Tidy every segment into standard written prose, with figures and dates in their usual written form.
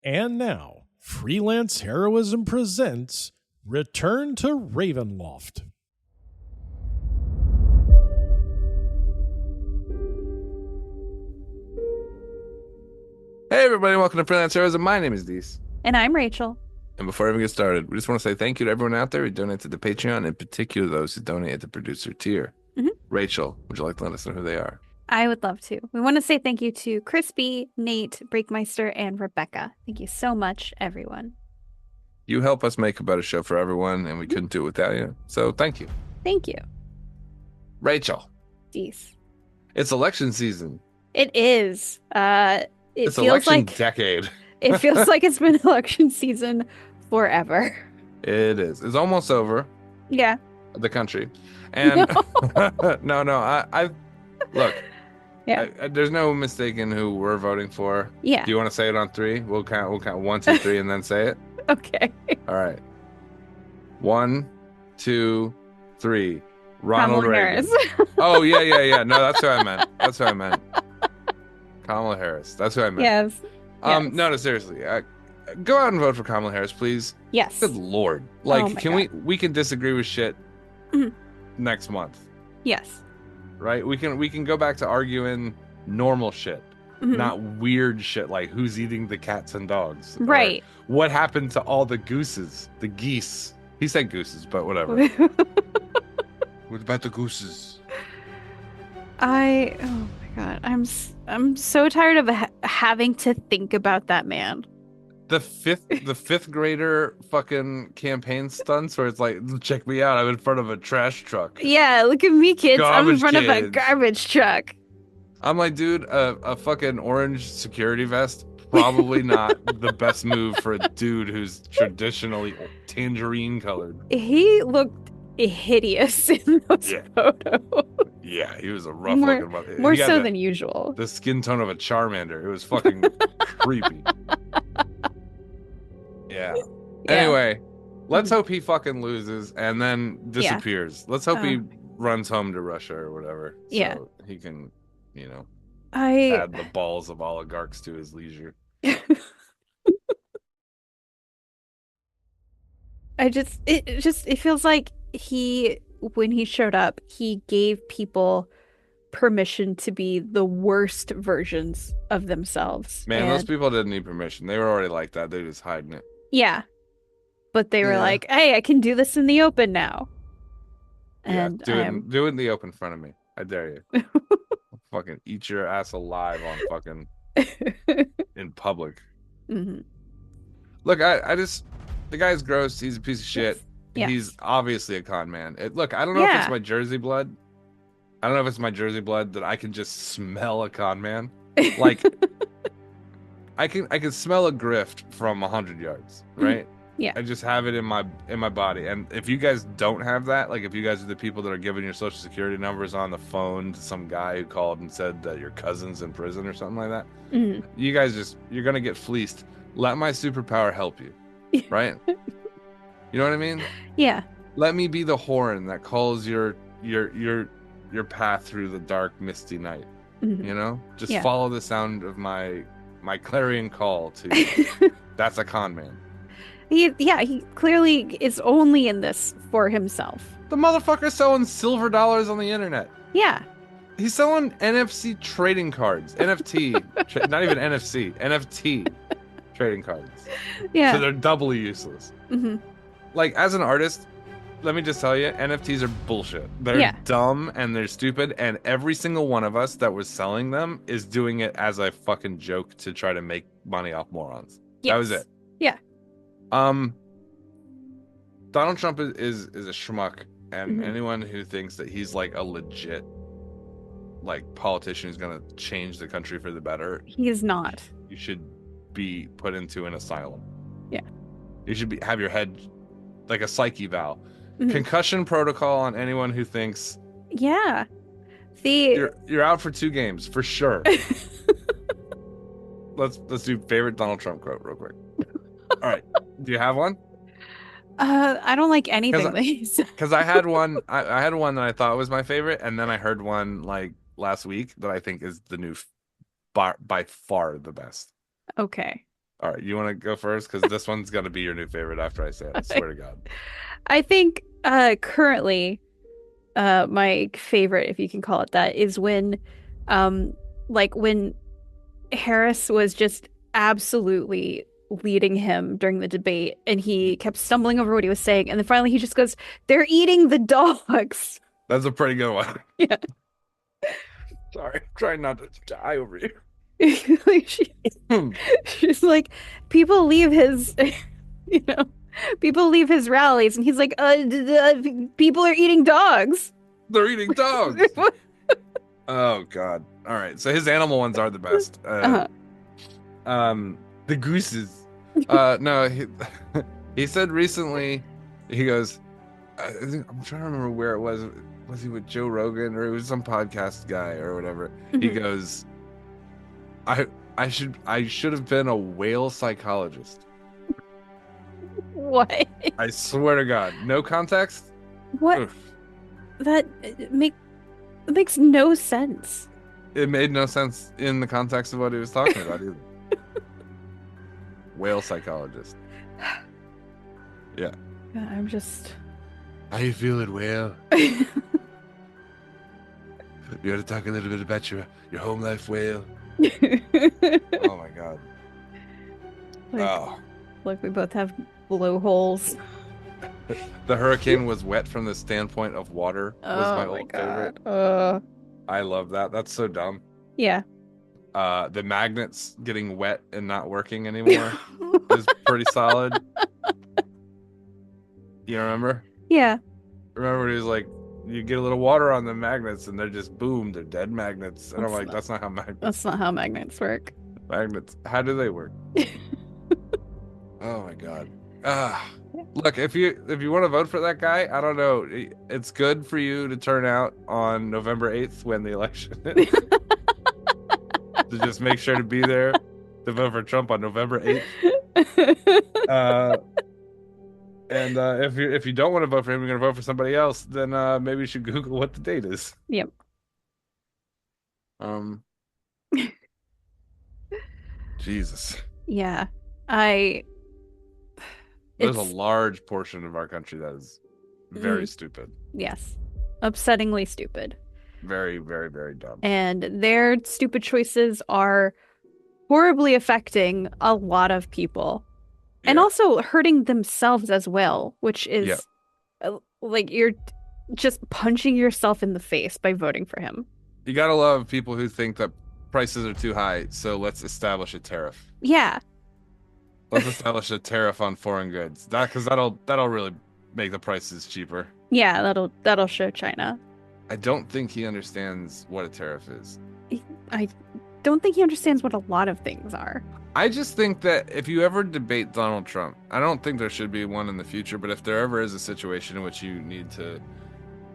And now, Freelance Heroism presents Return to Ravenloft. Hey everybody, welcome to Freelance Heroism. My name is Dees. And I'm Rachel. And before we even get started, we just want to say thank you to everyone out there who donated to the Patreon, in particular those who donate at the producer tier. Mhm. Rachel, would you like to let us know who they are? I would love to. We want to say thank you to Crispy, Nate, Breakmeister, and Rebecca. Thank you so much, everyone. You help us make a better show for everyone, and we couldn't do it without you. So thank you. Thank you. Rachel, Dees. it's election season. It is. It's feels election like decade. it feels like it's been election season forever. It is. It's almost over. Yeah. The country. And no, I look. Yeah. There's no mistaking who we're voting for. Yeah. Do you want to say it on three? We'll count 1, 2, 3, and then say it. Okay. All right. 1, 2, 3. Ronald Reagan. Oh yeah. No, that's who I meant. Kamala Harris. That's who I meant. Yes. No, seriously. Go out and vote for Kamala Harris, please. Yes. Good Lord. Like, we can disagree with shit next month. Yes. Right? We can go back to arguing normal shit, not weird shit like who's eating the cats and dogs. Right. What happened to all the gooses, the geese? He said gooses, but whatever. What about the gooses? Oh my God. I'm so tired of having to think about that man. The fifth grader fucking campaign stunts where it's like, check me out, I'm in front of a trash truck. Yeah, look at me, kids. I'm in front of a kids. garbage truck. I'm like, dude, a fucking orange security vest, probably not the best move for a dude who's traditionally tangerine colored. He looked hideous in those photos. Yeah, he was a rough looking mother. More so than usual. The skin tone of a Charmander. It was fucking creepy. Yeah. Anyway, let's hope he fucking loses and then disappears. Let's hope he runs home to Russia or whatever. So he can, add the balls of oligarchs to his leisure. It feels like when he showed up, he gave people permission to be the worst versions of themselves. Man, those people didn't need permission. They were already like that. They're just hiding it. Yeah. But they were like, hey, I can do this in the open now. And do it in the open in front of me. I dare you. Fucking eat your ass alive on fucking in public. Look, the guy's gross. He's a piece of shit. Yes. He's obviously a con man. I don't know if it's my Jersey blood. I don't know if it's my Jersey blood that I can just smell a con man. Like, I can smell a grift from 100 yards, right? Yeah. I just have it in my body. And if you guys don't have that, like if you guys are the people that are giving your social security numbers on the phone to some guy who called and said that your cousin's in prison or something like that, you guys you're gonna get fleeced. Let my superpower help you, right? You know what I mean? Yeah. Let me be the horn that calls your path through the dark, misty night. Just follow the sound of my clarion call to. That's a con man. He clearly is only in this for himself. The motherfucker's selling silver dollars on the internet. Yeah. He's selling NFC trading cards. NFT. Not even NFC. NFT trading cards. Yeah. So they're doubly useless. Like, as an artist, let me just tell you, NFTs are bullshit. They're dumb and they're stupid, and every single one of us that was selling them is doing it as a fucking joke to try to make money off morons. That was it. Yeah. Donald Trump is a schmuck, and anyone who thinks that he's like a legit politician who's gonna change the country for the better, he is not. You should be put into an asylum. Yeah. You should have your head like a psyche valve. Concussion protocol on anyone who thinks you're out for 2 games for sure. Let's do favorite Donald Trump quote real quick. All right, do you have one? I don't like anything that he said. Because I had one that I thought was my favorite, and then I heard one like last week that I think is the new by far the best. Okay. All right, you want to go first? Because this one's going to be your new favorite after I say it. I swear to God. I think currently my favorite, if you can call it that, is when when Harris was just absolutely leading him during the debate and he kept stumbling over what he was saying and then finally he just goes, "They're eating the dogs." That's a pretty good one. Yeah. Sorry, I'm trying not to die over here. Like she's like, people leave his you know, people leave his rallies and he's like, people are eating dogs. They're eating dogs. Oh God. All right. So his animal ones are the best. The gooses. No, he said recently, he goes, I'm trying to remember where it was. Was he with Joe Rogan or it was some podcast guy or whatever? He goes, I should have been a whale psychologist. What? I swear to God. No context? What? Oof. That makes no sense. It made no sense in the context of what he was talking about either. Whale psychologist. Yeah. I'm just... How you feeling, whale? You want to talk a little bit about your home life, whale? Oh my God. Look, we both have blowholes. The hurricane was wet from the standpoint of water. Was my old favorite. I love that. That's so dumb. Yeah. The magnets getting wet and not working anymore is pretty solid. You remember? Yeah. Remember he was like, you get a little water on the magnets and they're just boom, they're dead magnets. And I'm like, that's not how magnets. That's not how magnets work. Magnets. How do they work? Oh my God. Look, if you want to vote for that guy, I don't know. It's good for you to turn out on November 8th when the election is. To just make sure to be there to vote for Trump on November 8th. And if you don't want to vote for him, you're going to vote for somebody else, then maybe you should Google what the date is. Yep. Jesus. Yeah. There's a large portion of our country that is very stupid. Yes. Upsettingly stupid. Very, very, very dumb. And their stupid choices are horribly affecting a lot of people. And also hurting themselves as well, which is like you're just punching yourself in the face by voting for him. You gotta love people who think that prices are too high, so let's establish a tariff. Yeah. Let's establish a tariff on foreign goods. Because that'll really make the prices cheaper. Yeah, that'll show China. I don't think he understands what a tariff is. I don't think he understands what a lot of things are. I just think that if you ever debate Donald Trump, I don't think there should be one in the future, but if there ever is a situation in which you need to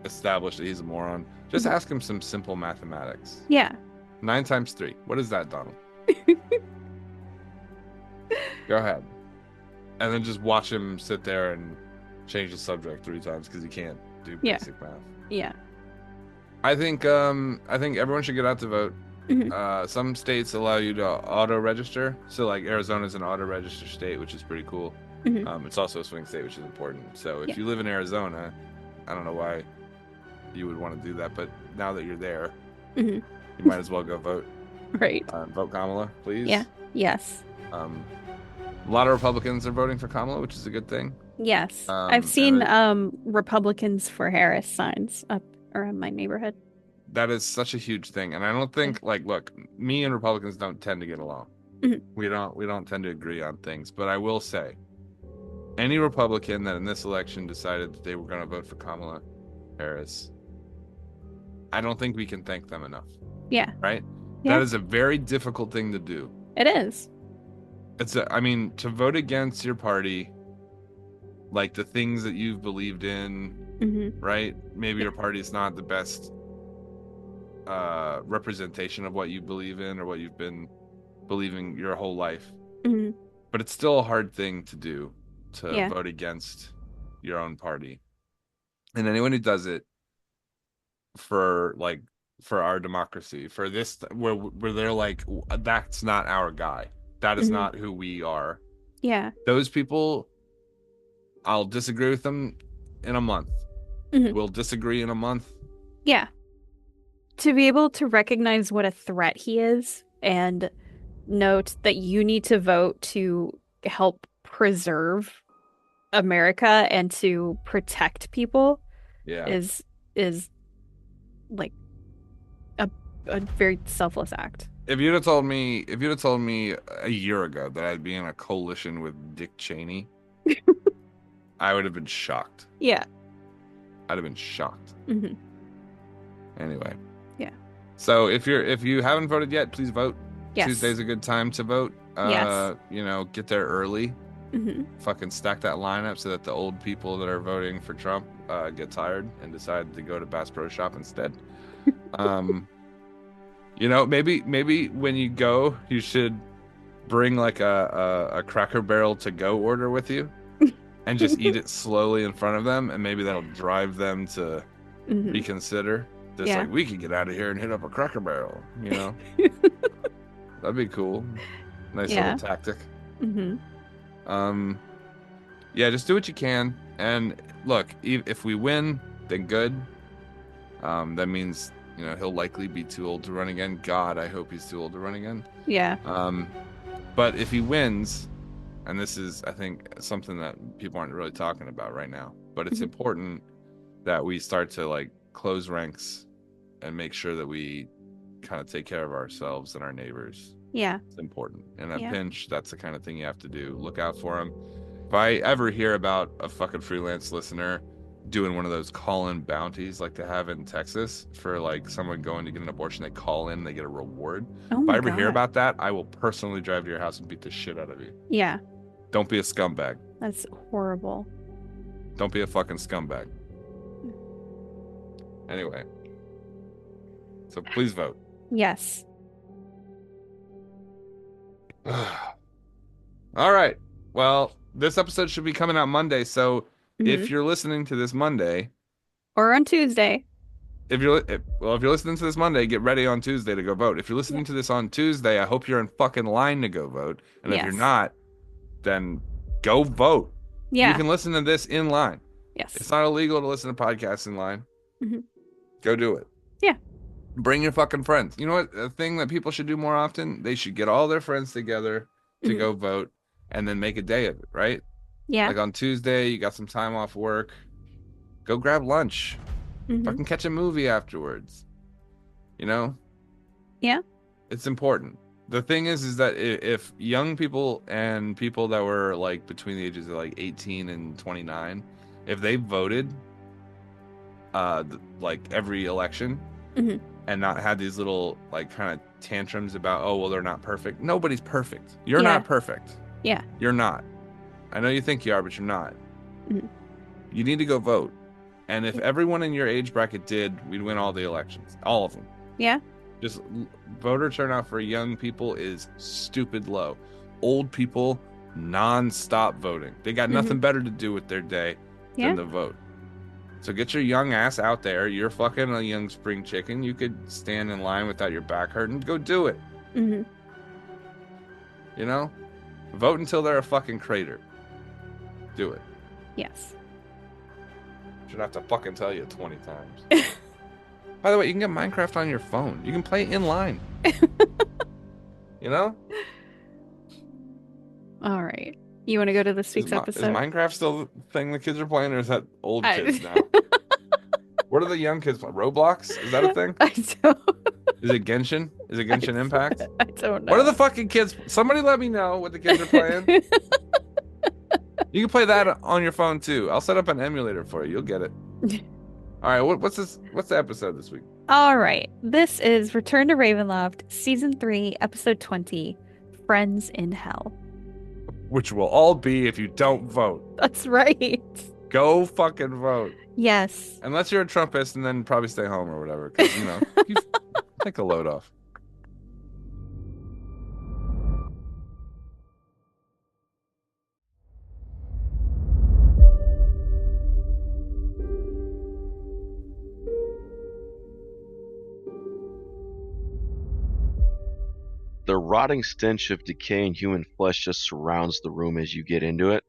establish that he's a moron, just ask him some simple mathematics. Yeah. 9 times 3. What is that, Donald? Go ahead. And then just watch him sit there and change the subject 3 times because he can't do basic math. Yeah. I think everyone should get out to vote. Some states allow you to auto-register. So like Arizona's an auto-register state, which is pretty cool. It's also a swing state, which is important. So if you live in Arizona, I don't know why you would want to do that, but now that you're there, you might as well go vote. Right. Vote Kamala, please. Yeah. Yes. A lot of Republicans are voting for Kamala, which is a good thing. Yes. I've seen Republicans for Harris signs up around my neighborhood. That is such a huge thing, and I don't think look, me and Republicans don't tend to get along. We don't tend to agree on things, but I will say, any Republican that in this election decided that they were going to vote for Kamala Harris, I don't think we can thank them enough. Yeah. Right? Yeah. That is a very difficult thing to do. It is. To vote against your party, like the things that you've believed in, right? Maybe your party's not the best representation of what you believe in or what you've been believing your whole life. But it's still a hard thing to do, to vote against your own party. And anyone who does it for our democracy, for this, where they're like, that's not our guy. That is Mhm. not who we are. Yeah. Those people, I'll disagree with them in a month. Mhm. We'll disagree in a month. Yeah. To be able to recognize what a threat he is and note that you need to vote to help preserve America and to protect people Yeah. is like a very selfless act. If you'd have told me a year ago that I'd be in a coalition with Dick Cheney, I would have been shocked. Yeah. I'd have been shocked. Hmm. Anyway. Yeah. So if you haven't voted yet, please vote. Yes. Tuesday's a good time to vote. Yes. Get there early. Hmm. Fucking stack that lineup so that the old people that are voting for Trump get tired and decide to go to Bass Pro Shop instead. Maybe when you go, you should bring like a Cracker Barrel to go order with you and just eat it slowly in front of them, and maybe that'll drive them to reconsider. Just like, we could get out of here and hit up a Cracker Barrel, That'd be cool. Nice little tactic. Just do what you can, and look, if we win, then good. That means he'll likely be too old to run again. God, I hope he's too old to run again. Yeah. But if he wins, and this is, I think, something that people aren't really talking about right now, but it's important that we start to like close ranks and make sure that we kind of take care of ourselves and our neighbors. Yeah. It's important. In a pinch, that's the kind of thing you have to do. Look out for them. If I ever hear about a fucking freelance listener doing one of those call-in bounties like they have in Texas for like someone going to get an abortion, they call in, they get a reward. If I ever hear about that, I will personally drive to your house and beat the shit out of you. Yeah. Don't be a scumbag. That's horrible. Don't be a fucking scumbag. Anyway. So please vote. Yes. All right. Well, this episode should be coming out Monday, so if you're listening to this Monday, or on Tuesday, if you're listening to this Monday, get ready on Tuesday to go vote. If you're listening to this on Tuesday, I hope you're in fucking line to go vote. And if you're not, then go vote. Yeah. You can listen to this in line. Yes. It's not illegal to listen to podcasts in line. Go do it. Yeah. Bring your fucking friends. You know what? A thing that people should do more often? They should get all their friends together to go vote and then make a day of it, right? Yeah. Like on Tuesday, you got some time off work. Go grab lunch. Fucking catch a movie afterwards. Yeah. It's important. The thing is that if young people and people that were like between the ages of like 18 and 29, if they voted like every election and not had these little like kind of tantrums about, oh, well, they're not perfect. Nobody's perfect. You're not perfect. Yeah. You're not. I know you think you are, but you're not. You need to go vote. And if everyone in your age bracket did, we'd win all the elections. All of them. Yeah. Just voter turnout for young people is stupid low. Old people, non-stop voting. They got nothing better to do with their day than to vote. So get your young ass out there. You're fucking a young spring chicken. You could stand in line without your back hurting. Go do it. Vote until they're a fucking crater. Do it. Yes. Should have to fucking tell you 20 times. By the way, you can get Minecraft on your phone. You can play it in line. All right. You want to go to this week's episode? Is Minecraft still the thing the kids are playing, or is that old kids now? What are the young kids playing? Roblox? Is that a thing? I don't. Is it Genshin? Is it Genshin Impact? I don't know. What are the fucking kids? Somebody let me know what the kids are playing. You can play that on your phone too. I'll set up an emulator for you. You'll get it. All right. What's this? What's the episode this week? All right. This is Return to Ravenloft, Season 3, Episode 20, Friends in Hell. Which will all be if you don't vote. That's right. Go fucking vote. Yes. Unless you're a Trumpist, and then probably stay home or whatever. Because, you take a load off. The The rotting stench of decaying human flesh just surrounds the room as you get into it.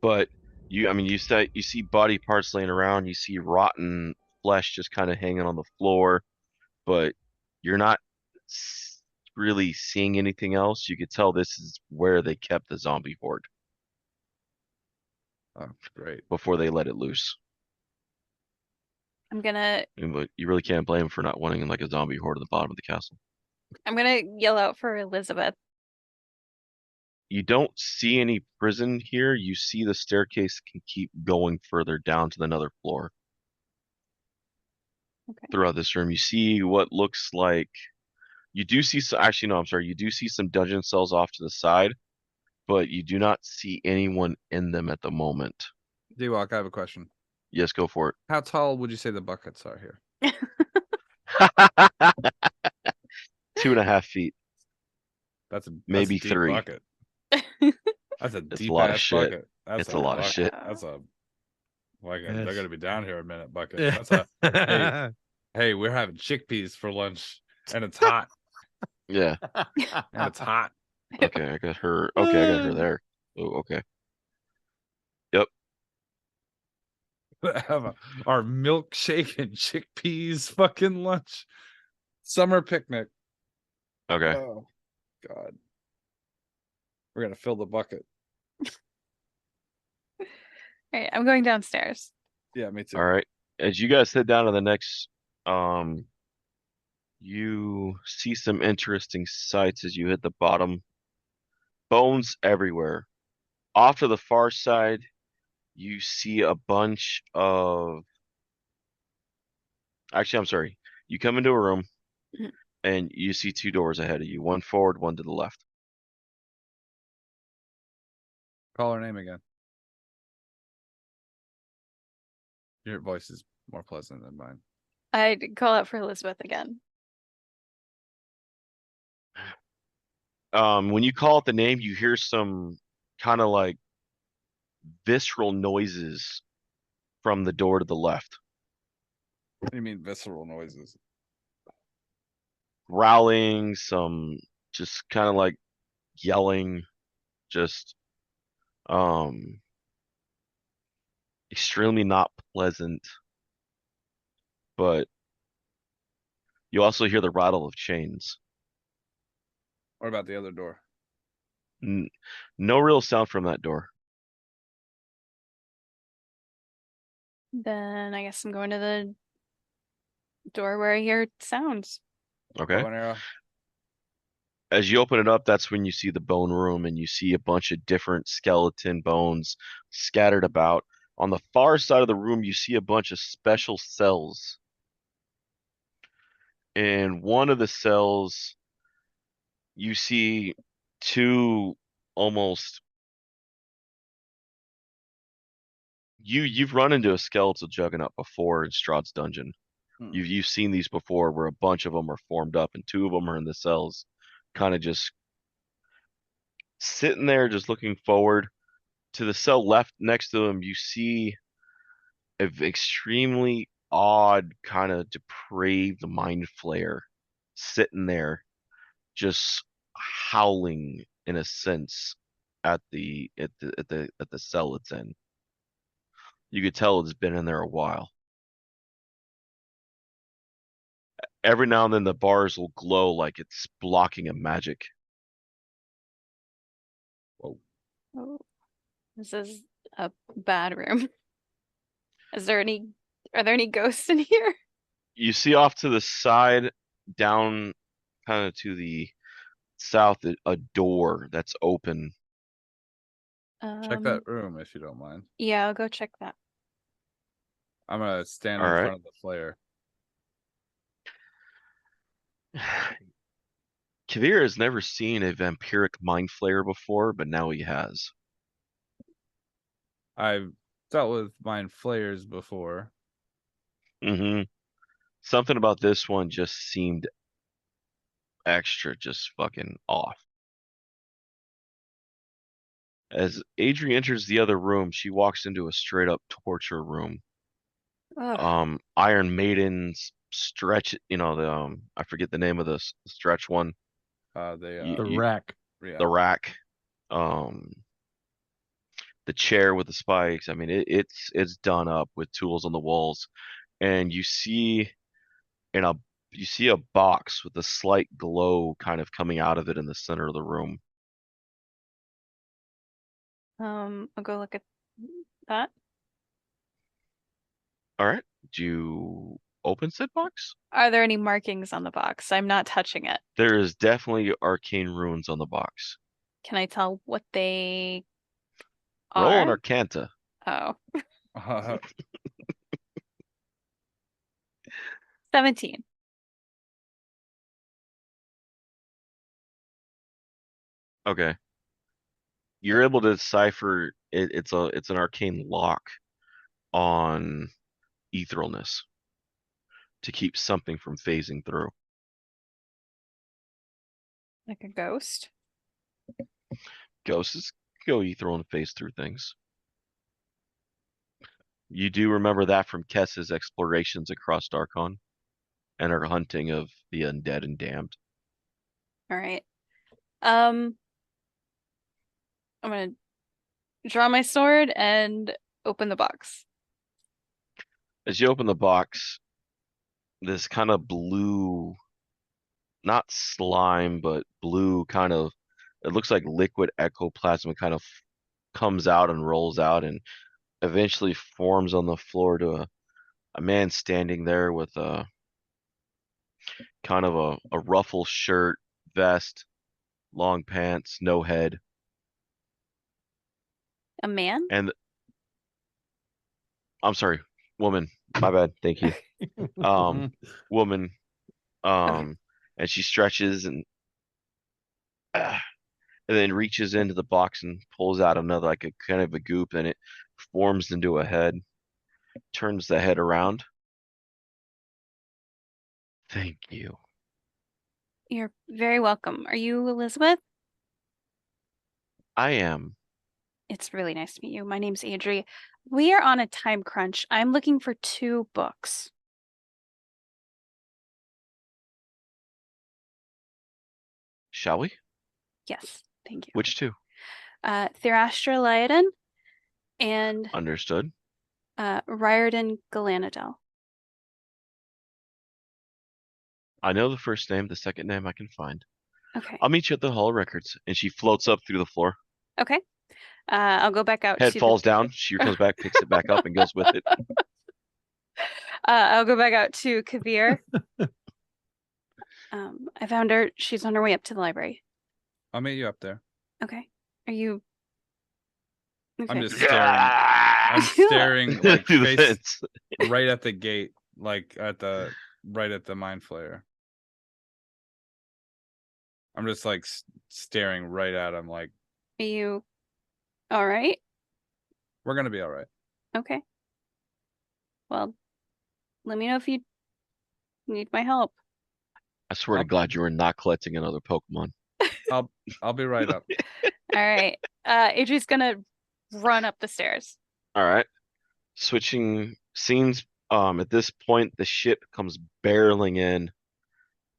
But you see body parts laying around, you see rotten flesh just kind of hanging on the floor, but you're not really seeing anything else. You could tell this is where they kept the zombie horde Oh, great. before they let it loose. But you really can't blame them for not wanting like a zombie horde at the bottom of the castle. I'm gonna yell out for Elizabeth. You don't see any prison here. You see the staircase can keep going further down to another floor. Okay. Throughout this room, you see what looks like you do see some, actually no, I'm sorry. You do see some dungeon cells off to the side, but you do not see anyone in them at the moment. D-Walk, I have a question. Yes, go for it. How tall would you say the buckets are here? 2.5 feet. That's maybe a deep 3. bucket. That's a It's deep a lot of ass shit. bucket. That's It's a lot of bucket. shit. That's a like Yes. they're gonna be down here a minute bucket. That's a hey, we're having chickpeas for lunch and it's hot. Yeah. And it's hot. Okay, I got her. Okay, I got her there. Oh, okay. Yep. Have our milkshake and chickpeas fucking lunch. Summer picnic. Okay. Oh God. We're gonna fill the bucket. All right, I'm going downstairs. Yeah, me too. All right. As you guys head down to the next, you see some interesting sights as you hit the bottom. Bones everywhere. Off to the far side, you see a bunch of. Actually, I'm sorry. You come into a room, Mhm. and you see 2 doors ahead of you. One forward, one to the left. Call her name again. Your voice is more pleasant than mine. I'd call out for Elizabeth again. When you call it the name, you hear some kind of like visceral noises from the door to the left. What do you mean visceral noises? Growling, some just kind of like yelling, just extremely not pleasant. But you also hear the rattle of chains. What about the other door? No real sound from that door. Then I guess I'm going to the door where I hear sounds. Okay. Bow and arrow. As you open it up, that's when you see the bone room and you see a bunch of different skeleton bones scattered about. On the far side of the room, you see a bunch of special cells. In one of the cells, you see 2 almost. You've run into a skeletal juggernaut before in Strahd's dungeon. You've seen these before, where a bunch of them are formed up, and 2 of them are in the cells, kind of just sitting there, just looking forward. To the cell left next to them, you see an extremely odd, kind of depraved mind flayer sitting there, just howling in a sense at the cell it's in. You could tell it's been in there a while. Every now and then the bars will glow like it's blocking a magic. Whoa. Oh, this is a bad room. Are there any ghosts in here? You see off to the side, down kind of to the south, a door that's open. Check that room if you don't mind. Yeah, I'll go check that. I'm gonna stand All in right. front of the flare. Kaeviir has never seen a vampiric mind flayer before, but now he has. I've dealt with mind flayers before. Mm-hmm. Something about this one just seemed extra, just fucking off. As Adrie enters the other room, she walks into a straight up torture room. Ugh. Iron Maiden's stretch, the I forget the name of the stretch one. The rack. Yeah. The rack, um, the chair with the spikes. I mean, it's done up with tools on the walls, and in a you see a box with a slight glow kind of coming out of it in the center of the room. I'll go look at that. All right. Do you open said box? Are there any markings on the box? I'm not touching it. There is definitely arcane runes on the box. Can I tell what they Roll an are? Arcanta. Oh. 17. Okay. You're able to decipher it, it's an arcane lock on etherealness to keep something from phasing through. Like a ghost? Ghosts go ethereal and phase through things. You do remember that from Kess's explorations across Darkon and her hunting of the undead and damned. All right. I'm gonna draw my sword and open the box. As you open the box, this kind of blue, not slime, but blue kind of, it looks like liquid ectoplasm kind of comes out and rolls out and eventually forms on the floor to a man standing there with a kind of a ruffle shirt, vest, long pants, no head. A man? And I'm sorry, woman. My bad. Thank you. Woman. Okay. And she stretches and then reaches into the box and pulls out another like a kind of a goop, and it forms into a head. Turns the head around. Thank you. You're very welcome. Are you Elizabeth? I am. It's really nice to meet you. My name's Adrie. We are on a time crunch. I'm looking for 2 books. Shall we? Yes, thank you. Which two? Thirastra Liaden and Understood. Riordan Galanadel. I know the first name, the second name I can find. Okay. I'll meet you at the Hall of Records. And she floats up through the floor. Okay. I'll go back out Head to falls down. She comes back, picks it back up, and goes with it. I'll go back out to Kaeviir. I found her. She's on her way up to the library. I'll meet you up there. Okay. Are you? Okay. I'm just staring. I'm staring like Through the face fence. right at the gate, like right at the mind flayer. I'm just like staring right at him, like. Are you? All right. We're gonna be all right. Okay. Well, let me know if you need my help. I swear to God, you are not collecting another Pokemon. I'll be right up. All right. Adrie's gonna run up the stairs. All right. Switching scenes. At this point, the ship comes barreling in.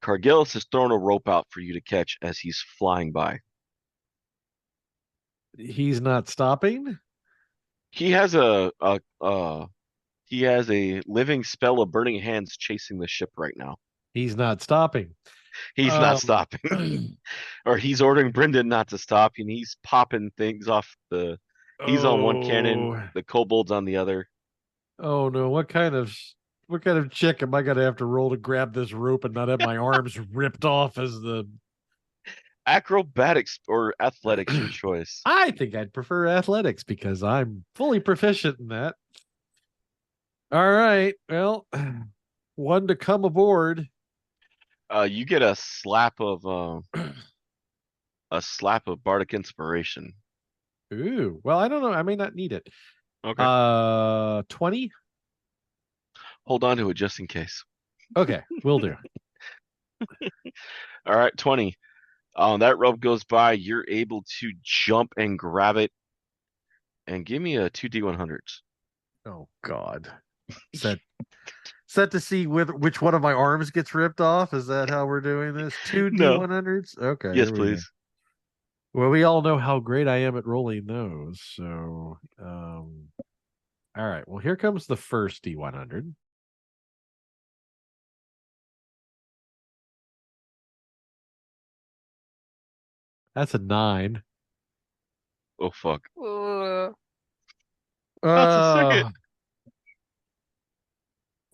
Cargill has thrown a rope out for you to catch as he's flying by. He's not stopping. He has a living spell of burning hands chasing the ship right now. He's not stopping. He's not stopping. Or he's ordering Brendan not to stop, and he's popping things off the. He's on one cannon, the kobold's on the other. Oh no! What kind of chick am I gonna have to roll to grab this rope and not have my arms ripped off as the Acrobatics or athletics, your choice. I think I'd prefer athletics because I'm fully proficient in that. All right. Well, one to come aboard. You get a slap of bardic inspiration. Ooh. Well, I don't know. I may not need it. Okay. 20. Hold on to it just in case. Okay, will do. All right, 20. That rope goes by. You're able to jump and grab it. And give me a 2d100s. Oh God. Is that set to see which one of my arms gets ripped off? Is that how we're doing this? Two No. D100s? Okay, Yes, here we go. please. Well, we all know how great I am at rolling those. So, all right. Well, here comes the first D100. That's a 9. Oh fuck. Ooh. That's a second.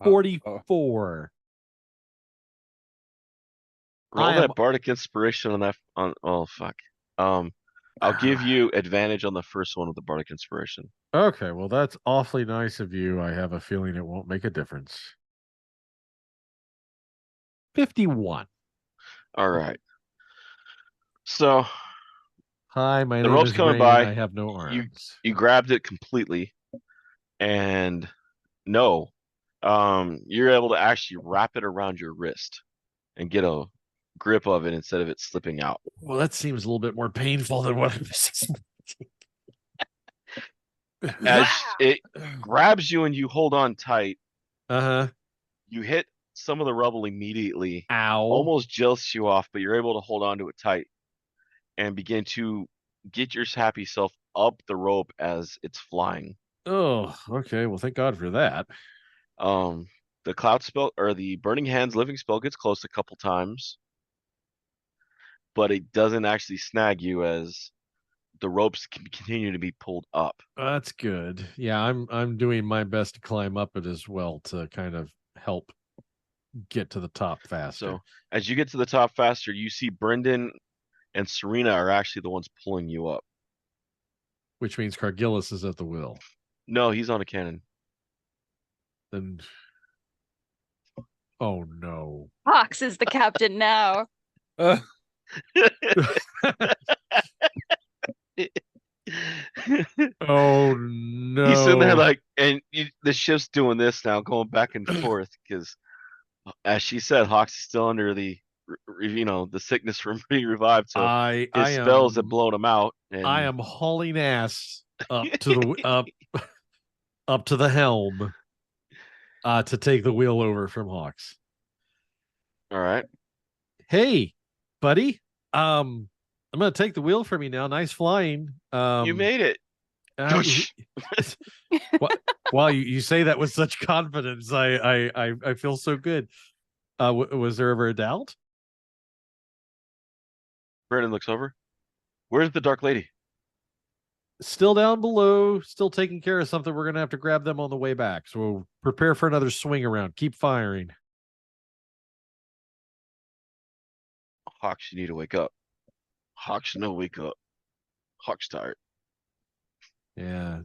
44. Roll I am that bardic inspiration on that. Oh fuck. I'll give you advantage on the first one with the bardic inspiration. okay. Well, that's awfully nice of you. I have a feeling it won't make a difference. 51. All right. So Hi, my the name rope's is coming Rayne. by. I have no You arms. you grabbed it completely, and no, you're able to actually wrap it around your wrist and get a grip of it instead of it slipping out. Well, that seems a little bit more painful than what I was As it grabs you and you hold on tight, Uh-huh. you hit some of the rubble immediately, Ow. almost jolts you off, but you're able to hold on to it tight and begin to get your happy self up the rope as it's flying. Oh, okay. Well, thank God for that. Um, the cloud spell or the burning hands living spell gets close a couple times, but it doesn't actually snag you as the ropes can continue to be pulled up. That's good. Yeah, I'm doing my best to climb up it as well to kind of help get to the top faster. So as you get to the top faster, you see Brendan and Serena are actually the ones pulling you up. Which means Cargillus is at the wheel. No, he's on a cannon. Then oh no. Fox is the captain now. Oh no. He's sitting there like, and the ship's doing this now, going back and forth because, as she said, Hawks is still under the, the sickness from being revived. So his spells have blown him out. And I am hauling ass up to the up to the helm to take the wheel over from Hawks. All right. Hey, buddy. I'm gonna take the wheel from you now. Nice flying. You made it. Wow, you say that with such confidence. I feel so good. Was there ever a doubt? Brendan looks over. Where's the Dark Lady? Still down below, still taking care of something. We're gonna have to grab them on the way back. So prepare for another swing around. Keep firing. Hawks, you need to wake up. Hawks, no, wake up. Hawks tired. Yeah,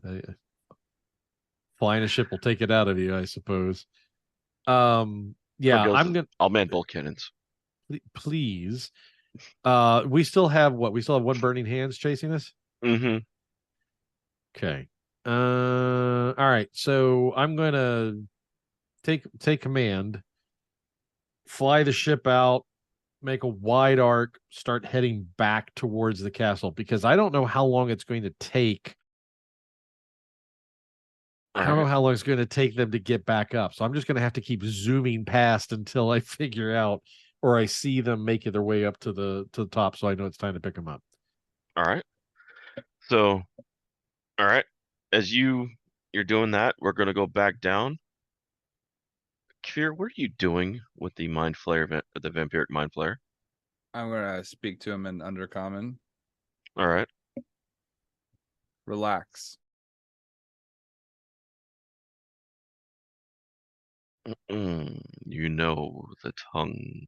flying a ship will take it out of you, I suppose. Yeah, I'm gonna. I'll man both cannons. Please. We still have what? We still have one burning hands chasing us. Mm-hmm. Okay. All right. So I'm gonna take command, fly the ship out, make a wide arc, start heading back towards the castle because I don't know how long it's going to take. I don't know how long it's going to take them to get back up. So I'm just going to have to keep zooming past until I figure out or I see them making their way up to the top so I know it's time to pick them up. All right. So, all right. As you're doing that, we're going to go back down. Kaeviir, what are you doing with the mind flayer, the vampiric mind flayer? I'm gonna speak to him in Undercommon. All right. Relax. You know the tongue.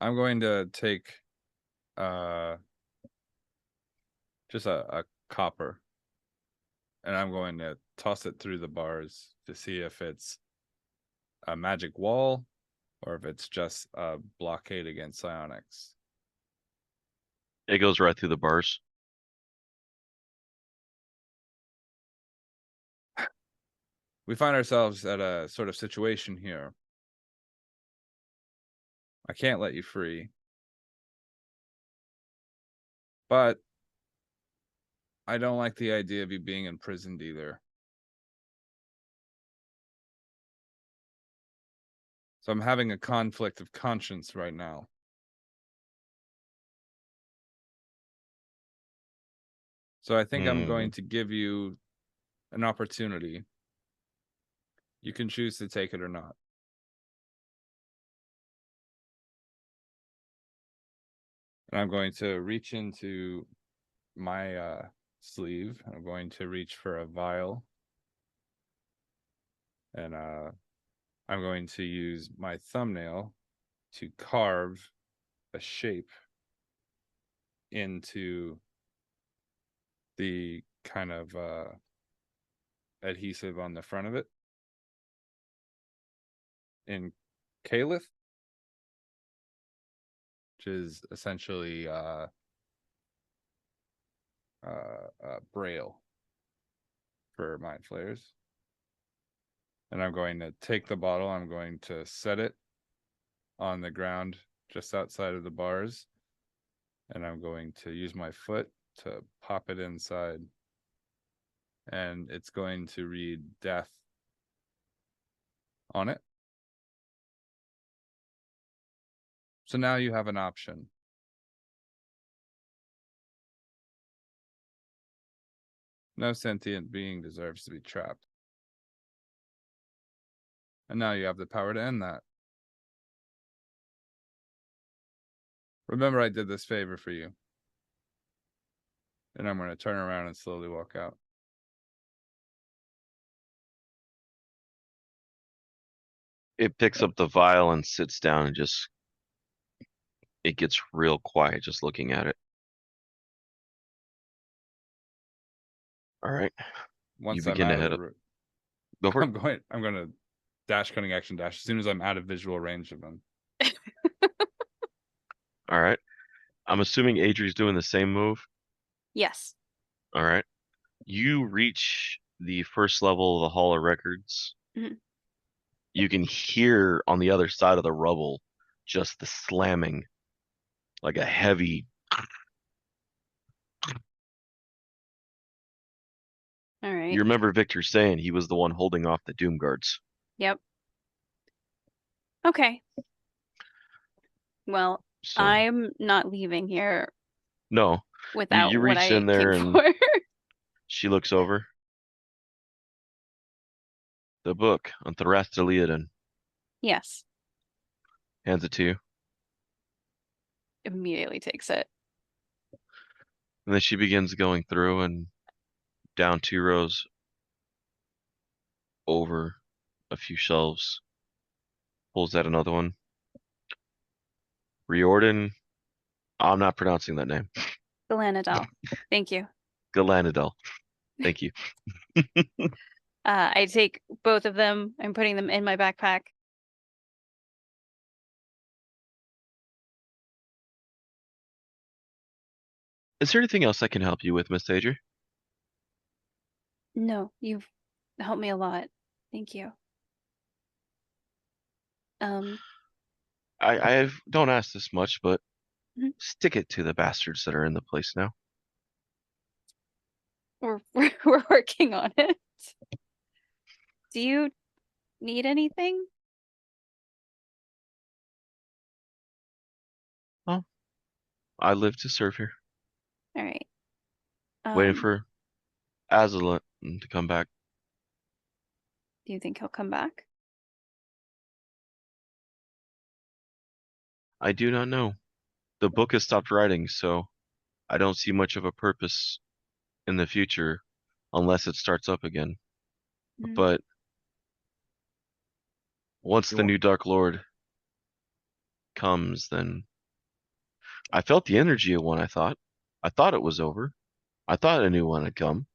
I'm going to take just a copper, and I'm going to toss it through the bars to see if it's a magic wall or if it's just a blockade against psionics. It goes right through the bars. We find ourselves at a sort of situation here. I can't let you free. But I don't like the idea of you being imprisoned either. So I'm having a conflict of conscience right now. So I think I'm going to give you an opportunity. You can choose to take it or not. And I'm going to reach into my sleeve. I'm going to reach for a vial. And I'm going to use my thumbnail to carve a shape into the kind of adhesive on the front of it in Kaeviir, which is essentially braille for mind flayers. And I'm going to take the bottle, I'm going to set it on the ground just outside of the bars, and I'm going to use my foot to pop it inside, and it's going to read death on it. So now you have an option. No sentient being deserves to be trapped. And now you have the power to end that. Remember, I did this favor for you. And I'm going to turn around and slowly walk out. It picks up the vial and sits down and it gets real quiet just looking at it. All right. Once You I'm begin out to of head the up. room, Go for it. I'm going to dash, cunning action, dash as soon as I'm out of visual range of them. All right. I'm assuming Adrie's doing the same move. Yes. All right. You reach the first level of the Hall of Records. Mhm. You can hear on the other side of the rubble just the slamming, like a heavy. All right. You remember Victor saying he was the one holding off the Doom Guards. Yep. Okay. Well, So I'm not leaving here no, without you what reach I in there came and for. she looks over. The book on Therathaliadan. Yes. Hands it to you. Immediately takes it. And then she begins going through and down 2 rows, over a few shelves. Pulls out another one. Riordan. I'm not pronouncing that name. Galanadel. Thank you. Galanadel. Thank you. I take both of them. I'm putting them in my backpack. Is there anything else I can help you with, Miss Adrie? No, you've helped me a lot. Thank you. I don't ask this much, but Mhm. stick it to the bastards that are in the place now. We're working on it. Do you need anything? Well, I live to serve here. All right. Waiting for Azalant to come back. Do you think he'll come back? I do not know. The book has stopped writing, so I don't see much of a purpose in the future unless it starts up again. Mm. But once the new Dark Lord comes, then I felt the energy of one. I thought it was over. I thought a new one had come,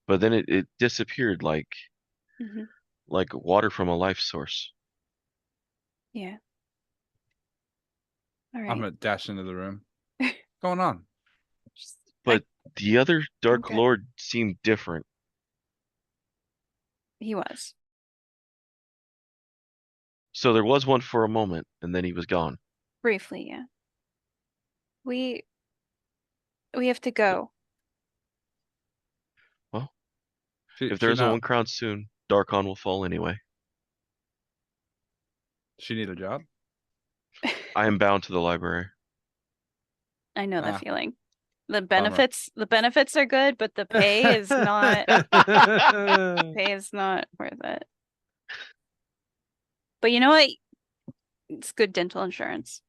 but then it disappeared Mm-hmm. like water from a life source. Yeah. All right. I'm going to dash into the room. What's going on? But the other Dark good. Lord seemed different. He was. So there was one for a moment, and then he was gone. Briefly, yeah. We have to go. Well, She if there isn't now, one crowned soon, Darkon will fall anyway. She need a job? I am bound to the library. I know that Ah. feeling. The benefits are good, but the pay is not worth it. But you know what? It's good dental insurance.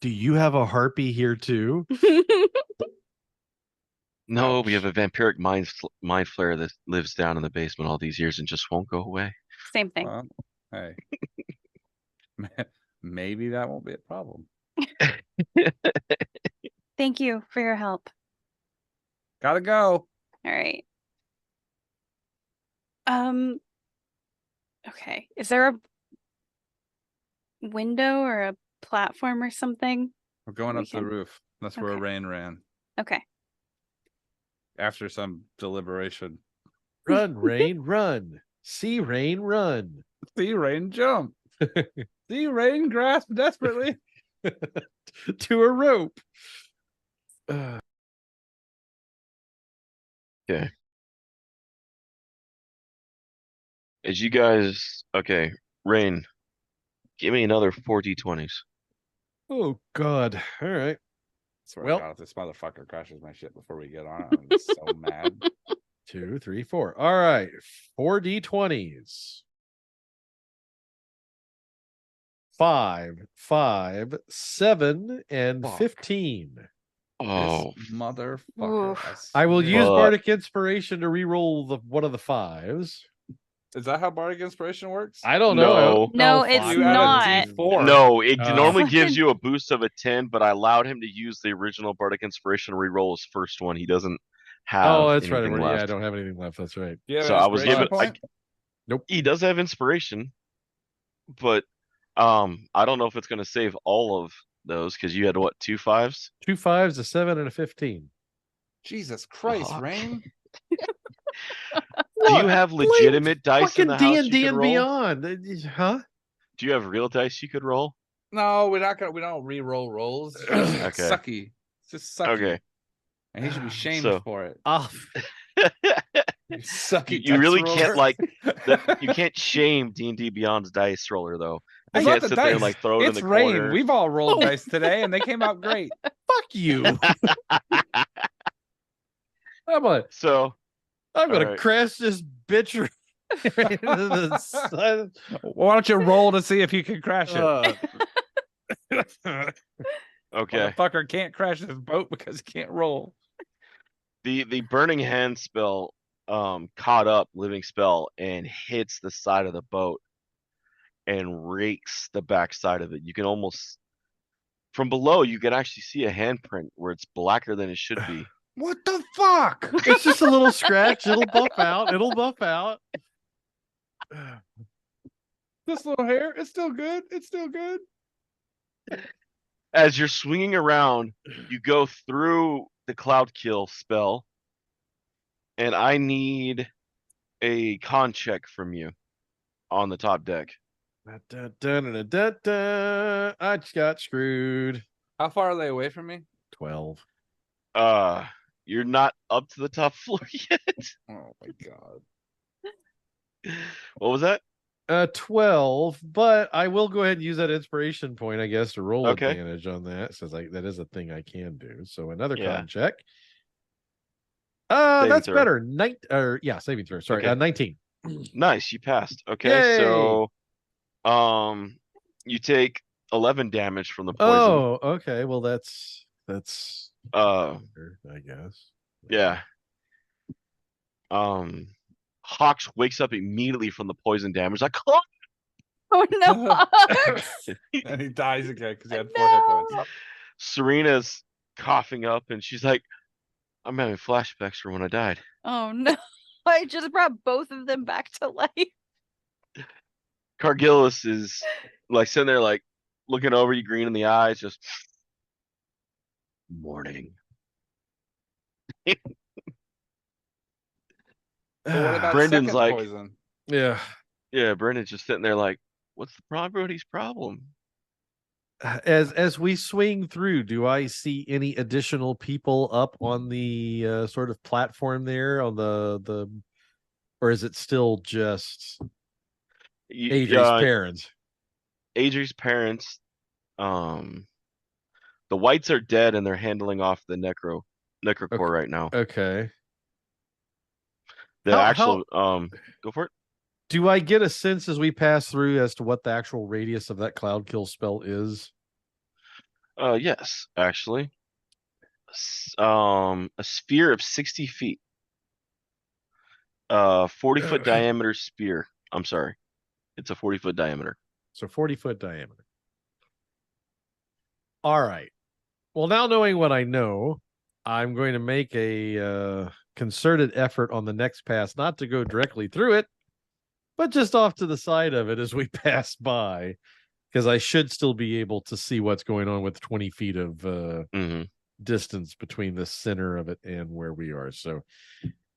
Do you have a harpy here too? No, Ouch. we have a vampiric mind flare that lives down in the basement all these years and just won't go away. Same thing. Well, hey. Maybe that won't be a problem. Thank you for your help. Gotta go. All right. Okay. Is there a window or a platform or something? We're going We up to the can- roof. That's where Okay. Rayne ran. Okay. After some deliberation. Run, Rayne, run. See Rayne, run. See Rayne jump. See Rayne grasp desperately to a rope. Okay. As you guys, okay, Rain, give me another 4d20s. Oh God! All right. Swear Well- to God, if this motherfucker crashes my shit before we get on, I'm gonna be so mad. 2, 3, 4. All right. 4d20s. 5, 5, 7, and Fuck. 15. Oh, This motherfucker. Oof. I will use Fuck. Bardic Inspiration to re-roll one of the 5s. Is that how Bardic Inspiration works? I don't know. No, Oh, it's fuck. You add a not. D4. no, it Uh, normally gives Fucking- you a boost of a 10, but I allowed him to use the original Bardic Inspiration to re-roll his first one. He doesn't have Oh, that's right. anything Yeah, left. I don't have anything left. That's right. Do you have So an I was inspiration given. point? Nope. He does have inspiration, but I don't know if it's going to save all of those because you had what, 2 5s? 2 5s, a 7, and a 15. Jesus Christ, Fuck. Rayne. Do you have legitimate dice in Fucking the house D&D you could and roll? Beyond. Huh? Do you have real dice you could roll? No, we don't re-roll rolls. It's just Okay. sucky. It's just sucky. Okay. And he should be shamed So- for it. Oh, Sucky. You really can't roller. you can't shame D&D Beyond's dice roller though. Well, You not can't the sit there and dice. like throw it in It's the Rayne. corner. We've all rolled Oh. dice today, and they came out great. fuck you. I'm gonna So Alright. crash this bitch right into the side. Why don't you roll to see if you can crash it? okay. Motherfucker can't crash his boat because he can't roll. The burning hand spell caught up living spell and hits the side of the boat and rakes the backside of it. You can almost from below you can actually see a handprint where it's blacker than it should be. What the fuck? It's just a little scratch. It'll buff out. It'll buff out. This little hair, it's still good. It's still good. As you're swinging around, you go through the cloud kill spell, and I need a con check from you on the top deck. Da, da, da, da, da. I just got screwed. How far are they away from me? 12. You're not up to the top floor yet. Oh my god. What was that? 12, but I will go ahead and use that inspiration point, I guess, to roll Okay. advantage on that, since that is a thing I can do. So another Yeah. con check. Saving That's throw. better. Saving throw. Sorry, Okay. 19. Nice, you passed. Okay, Yay! so you take 11 damage from the poison. Oh, okay. Well, that's Uh, I guess. yeah. Hawks wakes up immediately from the poison damage. Like, oh! Oh no. And he dies again because he had 4 hit No. points. Serena's coughing up, and she's like, "I'm having flashbacks from when I died." Oh no. I just brought both of them back to life. Cargillus is like sitting there, like looking over you, green in the eyes, just morning. But what about Brendan's second like- poison? Yeah. Yeah, Brendan's just sitting there, like, "What's the Brody's problem?" As we swing through, do I see any additional people up on the sort of platform there on the or is it still just You- Adrie's parents? Adrie's parents, the whites are dead and they're handling off the necrocore Okay. right now. Okay. The actual go for it. Do I get a sense as we pass through as to what the actual radius of that cloud kill spell is? Yes, actually. A sphere of 60 feet. 40-foot diameter spear. I'm sorry. It's a 40-foot diameter. So 40-foot diameter. All right. Well, now knowing what I know, I'm going to make a concerted effort on the next pass not to go directly through it, but just off to the side of it as we pass by, because I should still be able to see what's going on with 20 feet of distance between the center of it and where we are. So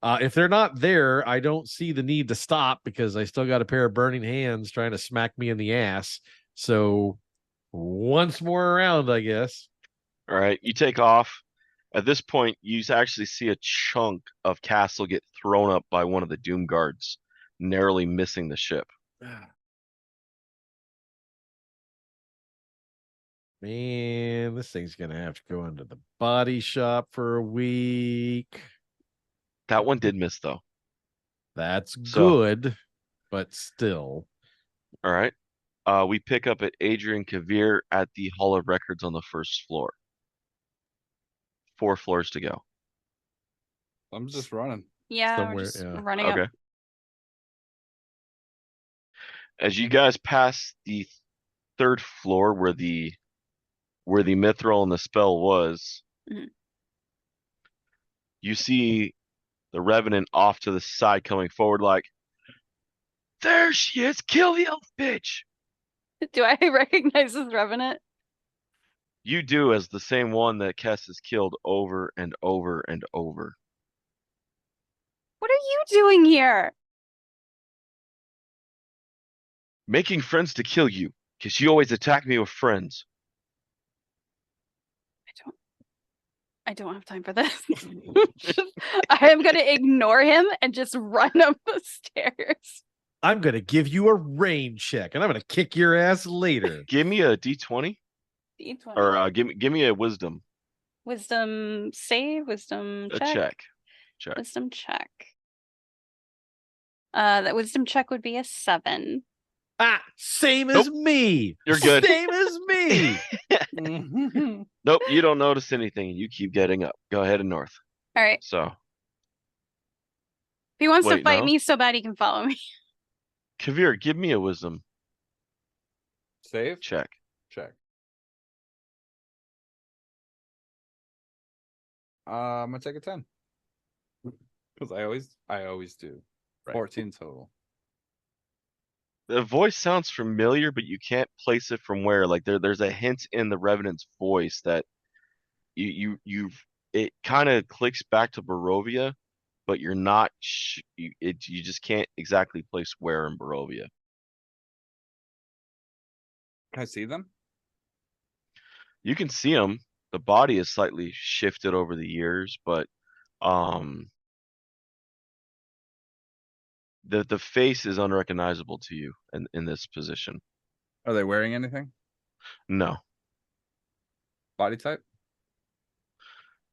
if they're not there, I don't see the need to stop because I still got a pair of burning hands trying to smack me in the ass. So once more around, I guess. All right, you take off. At this point, you actually see a chunk of Castle get thrown up by one of the Doom Guards, narrowly missing the ship. Man, this thing's going to have to go into the body shop for a week. That one did miss, though. That's good, but still. All right. We pick up at Adrie and Kaeviir at the Hall of Records on the first floor. 4 floors to go. I'm just running. Yeah, Somewhere, we're just yeah. running Okay. up. As you guys pass the 3rd floor where the mithril and the spell was, you see the Revenant off to the side coming forward like, there she is! Kill the elf bitch! Do I recognize this Revenant? You do, as the same one that Kess has killed over and over and over. What are you doing here? Making friends to kill you, because you always attack me with friends. I don't have time for this. I am going to ignore him and just run up the stairs. I'm going to give you a rain check, and I'm going to kick your ass later. Give me a D20. D20. Or give me a wisdom. Wisdom save, wisdom check. Check. Wisdom check. That wisdom check would be a 7. Same as me. You're good. Same as me. Nope, you don't notice anything. You keep getting up. Go ahead and north. All right. So. If he wants to Wait, fight no? me so bad he can follow me. Kaeviir, give me a wisdom Save? check. Check. I'm gonna take a 10. Because I always do. Right. 14 total. The voice sounds familiar, but you can't place it from where. Like there's a hint in the Revenant's voice that it kind of clicks back to Barovia, but you're not. You just can't exactly place where in Barovia. Can I see them? You can see them. The body is slightly shifted over the years, but the face is unrecognizable to you in this position. Are they wearing anything? No. Body type?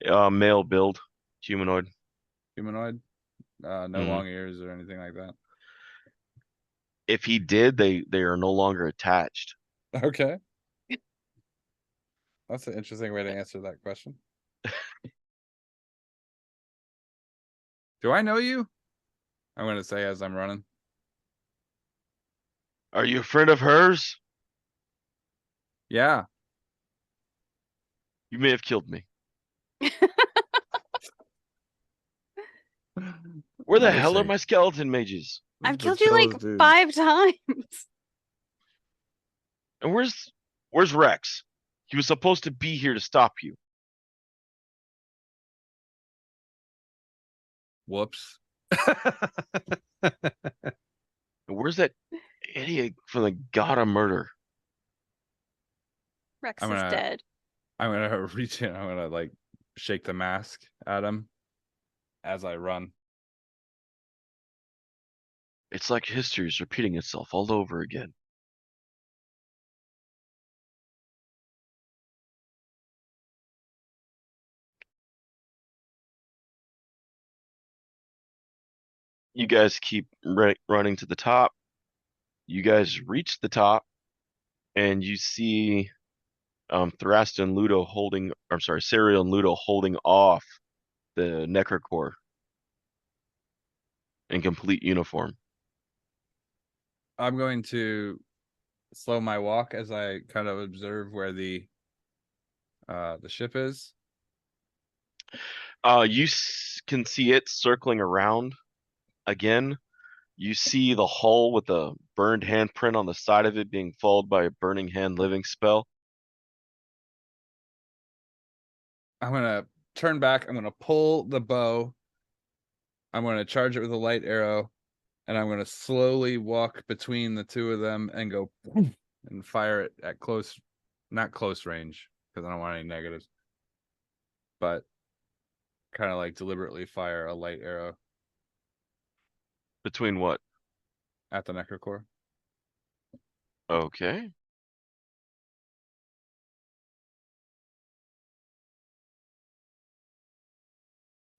Male build, humanoid. Humanoid? No long ears or anything like that. If he did, they are no longer attached. Okay. That's an interesting way to answer that question. Do I know you? I'm going to say as I'm running. Are you a friend of hers? Yeah. You may have killed me. Where the hell are my skeleton mages? I've killed you like 5 times. And where's Rex? He was supposed to be here to stop you. Whoops. And where's that idiot from the God of Murder? Rex is dead. I'm gonna reach in. I'm gonna like shake the mask at him as I run. It's like history is repeating itself all over again. You guys keep running to the top. You guys reach the top, and you see Thrasta and Ludo holding. I'm sorry, Serial and Ludo holding off the Necrocore in complete uniform. I'm going to slow my walk as I kind of observe where the ship is. You can see it circling around again. You see the hull with a burned handprint on the side of it being followed by a burning hand living spell. I'm gonna turn back. I'm gonna pull the bow. I'm gonna charge it with a light arrow, and I'm gonna slowly walk between the two of them and go and fire it at not close range because I don't want any negatives, but kind of like deliberately fire a light arrow Between what? at the Necrocore. Okay.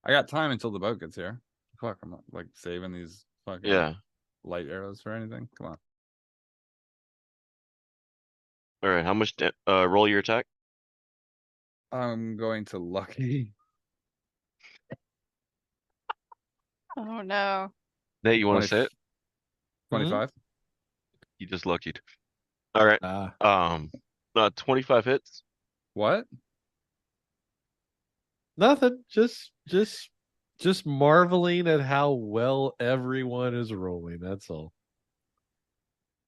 I got time until the boat gets here. Fuck, I'm not like saving these fucking Yeah. light arrows for anything. Come on. All right. How much? Roll your attack. I'm going to lucky. Oh no. Nate, you want to say it? 25. You just luckied. All right. 25 hits. What? Nothing. Just marveling at how well everyone is rolling. That's all.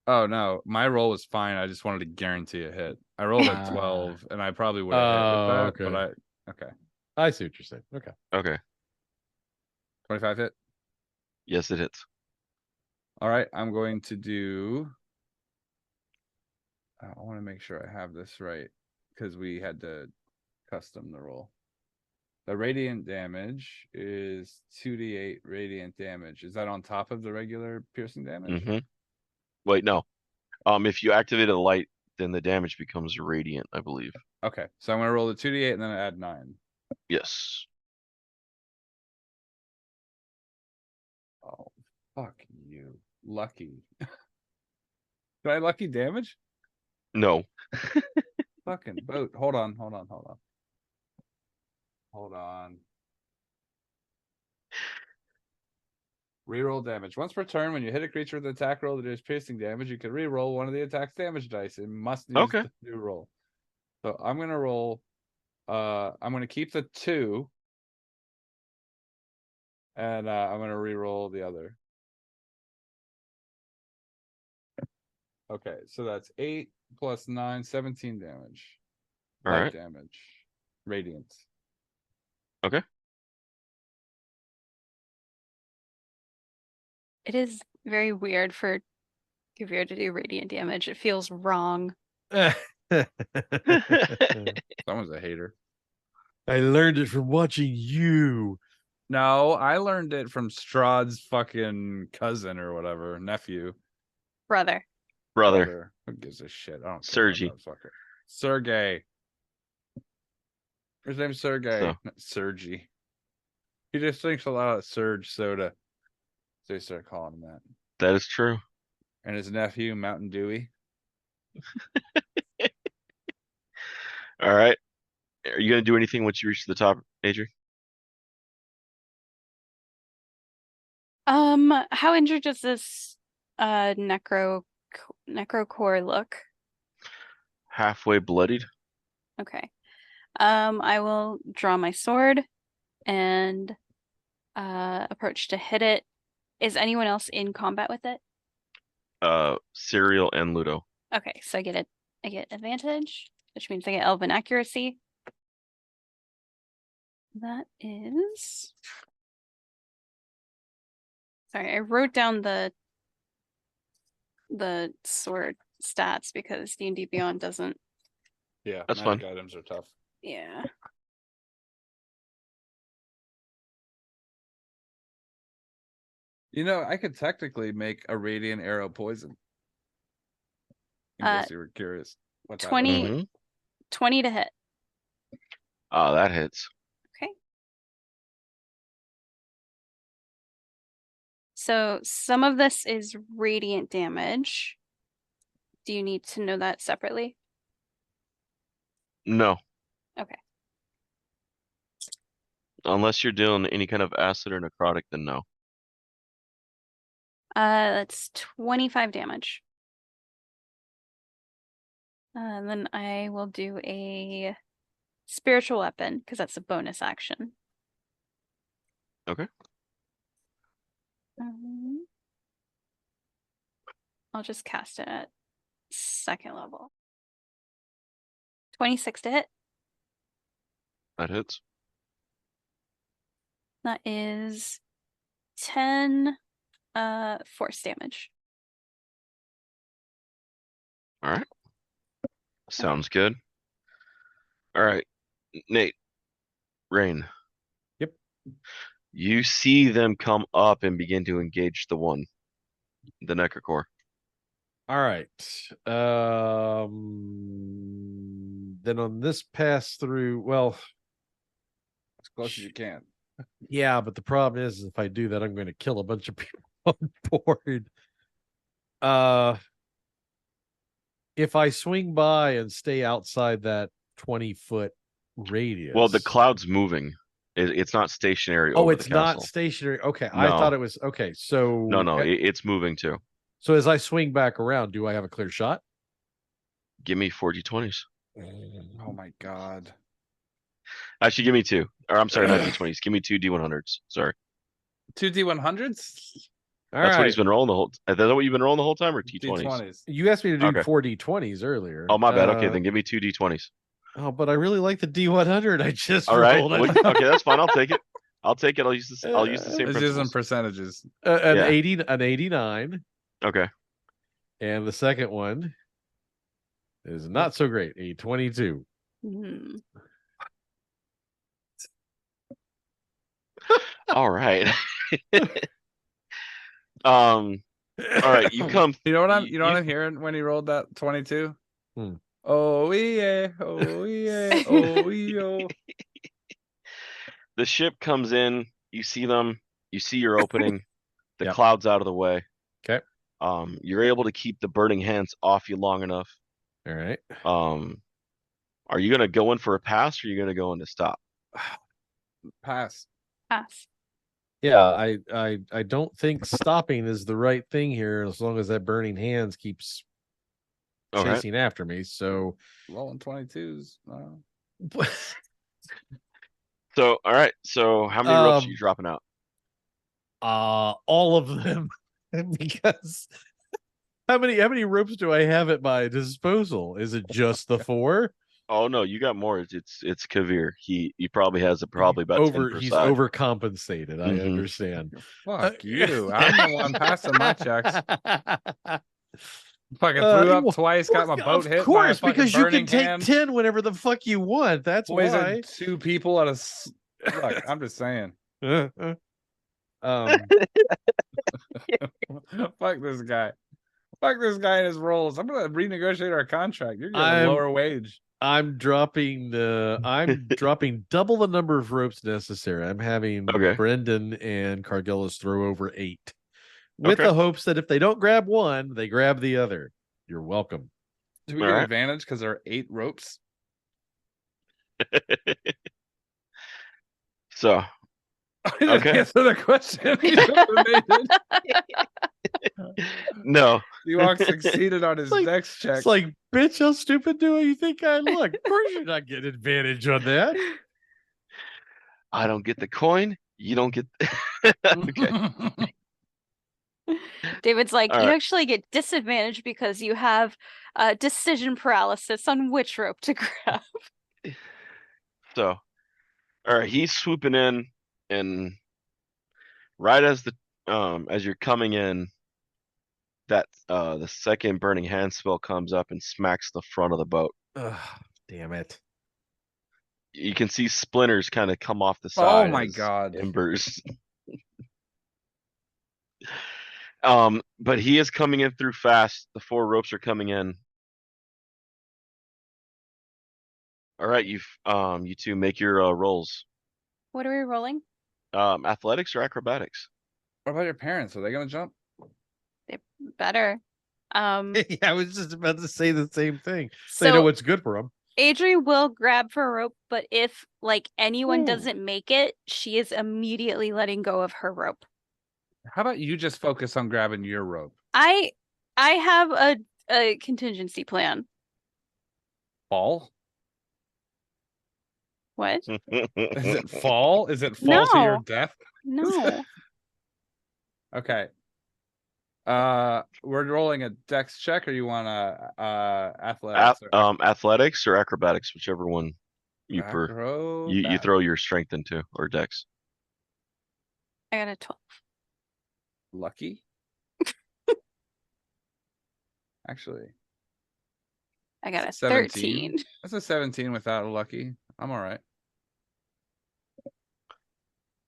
Oh no, my roll was fine. I just wanted to guarantee a hit. I rolled a 12, and I probably would have hit with that. Okay. But okay. I see what you're saying. Okay. Okay. 25 hit. Yes, it hits. All right, I'm going to do. I want to make sure I have this right because we had to custom the roll. The radiant damage is 2d8 radiant damage. Is that on top of the regular piercing damage? Mm-hmm. Wait, no. If you activate a light, then the damage becomes radiant, I believe. Okay, so I'm gonna roll the 2d8 and then add 9. Yes. Oh, fuck you. Lucky. Did I lucky damage? No. Fucking boat. Hold on. Reroll damage. Once per turn, when you hit a creature with an attack roll that is piercing damage, you can reroll one of the attack's damage dice and must use the new roll. So I'm gonna roll. I'm gonna keep the 2, and I'm gonna reroll the other. Okay, so that's 8 plus 9, 17 damage. All Light right. damage. Radiant. Okay. It is very weird for Kaeviir to do radiant damage. It feels wrong. Someone's a hater. I learned it from watching you. No, I learned it from Strahd's fucking cousin or whatever, nephew. Brother. Brother. Who gives a shit? I don't care Sergey. about that fucker. Sergey. His name's Sergey, not Sergey. He just drinks a lot of Surge soda. So they start calling him that. That is true. And his nephew, Mountain Dewy. All right. Are you going to do anything once you reach the top, Adrie? How injured does this necrocore look? Halfway bloodied. Okay. I will draw my sword and approach to hit it. Is anyone else in combat with it? Serial and Ludo. Okay, so I get advantage, which means I get elven accuracy. That is. Sorry, I wrote down the sword stats because D&D Beyond doesn't. Yeah, that's magic fun. Items are tough. Yeah. You know, I could technically make a radiant arrow poison. In case you were curious. 20 to hit. Oh, that hits. Okay. So some of this is radiant damage. Do you need to know that separately? No. Okay. Unless you're doing any kind of acid or necrotic, then no. That's 25 damage. And then I will do a spiritual weapon because that's a bonus action. Okay. I'll just cast it at 2nd level. 26 to hit. That hits. That is 10 force damage. All right. Sounds good. All right, Nate, Rayne. Yep. You see them come up and begin to engage the Necrocore. All right. Then on this pass through, well, As close as you can. yeah, but the problem is if I do that, I'm going to kill a bunch of people on board. If I swing by and stay outside that 20-foot radius. Well, the cloud's moving. It's not stationary Oh, over it's the castle. not stationary. Okay, No. I thought it was. Okay, so No, it's moving too. So as I swing back around, do I have a clear shot? Give me 4 d20s. Oh my god. Actually, give me 2. Or I'm sorry, not d20s. Give me 2 d100s. Sorry. 2 D100s? That's what he's been rolling the whole. Is that what you've been rolling the whole time, or d20s? D20s. You asked me to do Okay. 4 d20s earlier. Oh, my bad. Okay, then give me 2 d20s. Oh, but I really like the d100 I just All right. rolled. Okay, that's fine. I'll take it. I'll take it. I'll use this. I'll use the same Let's use them principles. percentages. An Yeah. 89. Okay. And the second one is not so great, a 22. All right. All right, you come. You know what I'm hearing when he rolled that 22? Oh yeah, oh yeah, oh yeah. The ship comes in. You see them. You see your opening. The Yep. cloud's out of the way. Okay. You're able to keep the burning hands off you long enough. All right. Are you gonna go in for a pass, or are you gonna go in to stop? Pass. Yeah, I don't think stopping is the right thing here as long as that burning hands keeps chasing after me. So rolling 22s. So all right. So how many ropes are you dropping out? All of them. Because how many ropes do I have at my disposal? Is it just the 4? Oh no, you got more. It's Kaeviir. He probably has about 10 per He's side. overcompensated. I understand. Fuck you. I'm the one passing my checks. Fucking threw up twice, got my boat hit. Of course, by a because you can take hand. 10 whenever the fuck you want. That's why. 2 people at a. Look, I'm just saying. Fuck this guy. Fuck this guy and his roles. I'm gonna renegotiate our contract. You're getting a lower wage. I'm dropping double the number of ropes necessary. I'm having Brendan and Cargillus throw over 8. With the hopes that if they don't grab one, they grab the other. You're welcome. Do we get advantage because there are 8 ropes? So answer the question. No. Ewok succeeded on his next check. It's like, bitch, how stupid do you think I look? Of course you're not getting advantage on that. I don't get the coin. You don't get. Okay. David's like, you actually get disadvantage because you have decision paralysis on which rope to grab. So, all right, he's swooping in, and right as you're coming in, that the second burning hand spell comes up and smacks the front of the boat. Ugh, damn it. You can see splinters kind of come off the side. Oh my god. Embers. But he is coming in through fast. The 4 ropes are coming in. All right, you two make your rolls. What are we rolling? Athletics or acrobatics? What about your parents? Are they gonna jump? They better. Yeah, I was just about to say the same thing. They know So what's good for them. Adrie will grab for a rope, but if like anyone Ooh. doesn't make it, she is immediately letting go of her rope. How about you just focus on grabbing your rope? I have a contingency plan. Fall? What? Is it fall? Is it fall to your No. death? No. Okay. We're rolling a dex check, or you want athletics? Athletics or acrobatics, whichever one you you throw your strength into, or dex. I got a 12. Lucky. Actually, I got a 17. 13. That's a 17 without a lucky. I'm all right.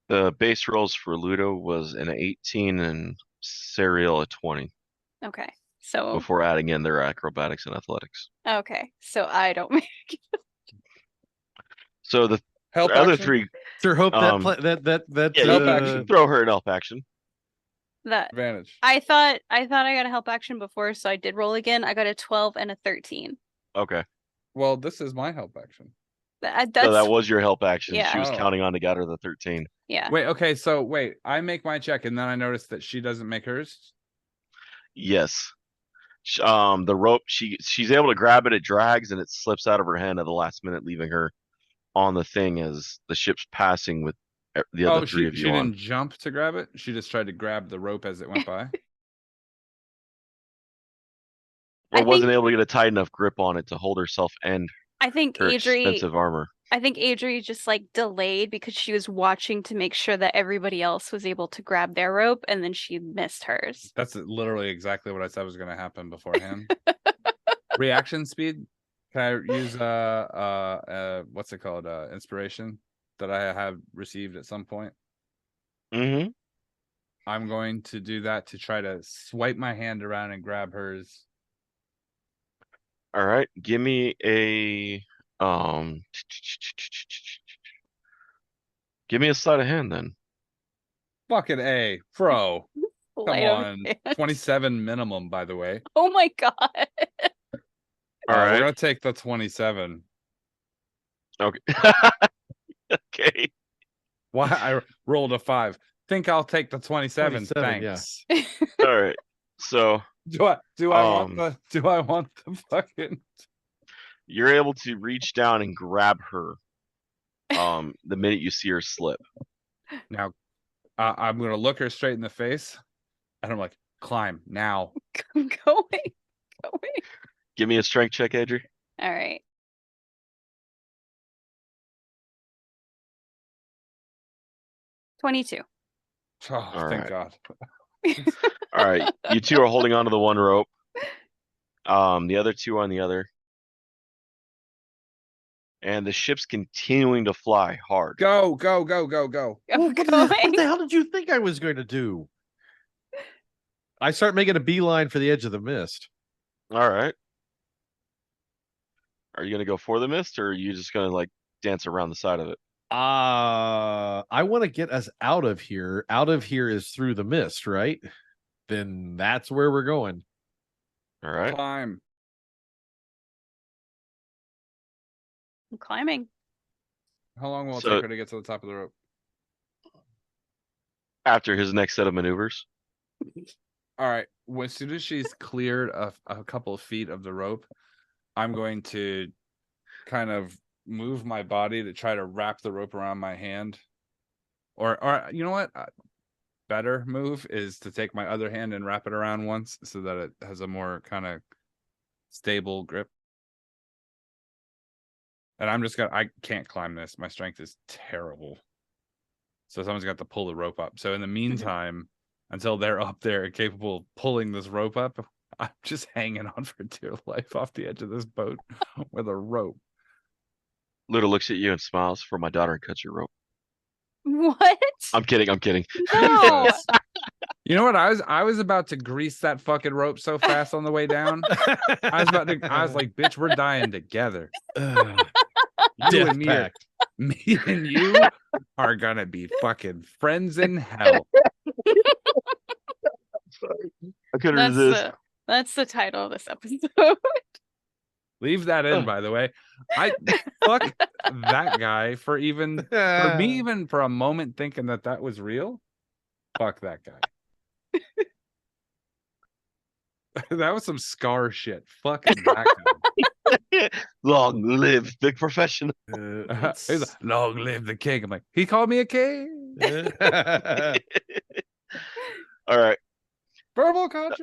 The base rolls for Ludo was an 18 and Serial a 20 Okay. So before adding in their acrobatics and athletics. okay. So I don't make it. So the Help other action? three, Sure hope yeah, help you action. can throw her an help action. That Advantage. I thought I got a help action before, so I did roll again. I got a 12 and a 13. Okay. Well, this is my help action. That's So that was your help action. Yeah. She was Oh. counting on to get her the 13. yeah. Wait, okay, so wait, I make my check and then I notice that she doesn't make hers. Yes. The rope, she's able to grab it, it drags, and it slips out of her hand at the last minute, leaving her on the thing as the ship's passing with the other three of you she on. didn't jump to grab it. She just tried to grab the rope as it went by. Or wasn't able to get a tight enough grip on it to hold herself and I think her Adrie expensive armor. just like delayed because she was watching to make sure that everybody else was able to grab their rope, and then she missed hers. That's literally exactly what I said was going to happen beforehand. Reaction speed. Can I use what's it called? Inspiration that I have received at some point. Mm-hmm. I'm going to do that to try to swipe my hand around and grab hers. All right, give me a give me a sleight of hand then. Fucking A, pro. Come Sleight of on, hand. 27 minimum, by the way. Oh my god. All right, we're gonna take the 27. Okay. Okay. Why I rolled a 5. Think I'll take the 27. 27, Thanks. yeah. All right. So Do I want the fucking you're able to reach down and grab her the minute you see her slip. Now I'm gonna look her straight in the face and I'm like, climb now. I'm going. Give me a strength check, Adrie. All right. $22. Oh, All thank right. God. All right. You two are holding onto the one rope. The other two on the other. And the ship's continuing to fly hard. Go. I'm What going. the hell did you think I was going to do? I start making a beeline for the edge of the mist. All right. Are you gonna go for the mist, or are you just gonna like dance around the side of it? I want to get us out of here. Out of here is through the mist, right? Then that's where we're going. All right. Climb. I'm climbing. How long will it So- take her to get to the top of the rope? After his next set of maneuvers. All right. Well, as soon as she's cleared a couple of feet of the rope, I'm going to kind of move my body to try to wrap the rope around my hand. Or you know what? Better move is to take my other hand and wrap it around once so that it has a more kind of stable grip. And I can't climb this. My strength is terrible. So someone's got to pull the rope up. So in the meantime, until they're up there and capable of pulling this rope up, I'm just hanging on for dear life off the edge of this boat with a rope. Ludo looks at you and smiles. For my daughter, and cuts your rope. What? I'm kidding. No. You know what? I was about to grease that fucking rope so fast on the way down. I was like, bitch, we're dying together. You and me and you are gonna be fucking friends in hell. I couldn't resist. That's the title of this episode. Leave that in, by the way. I fuck that guy for me even for a moment thinking that was real. Fuck that guy. That was some Scar shit. Fuck that guy. Long live the professional. He's like, long live the king. I'm like, he called me a king. All right. Verbal contract.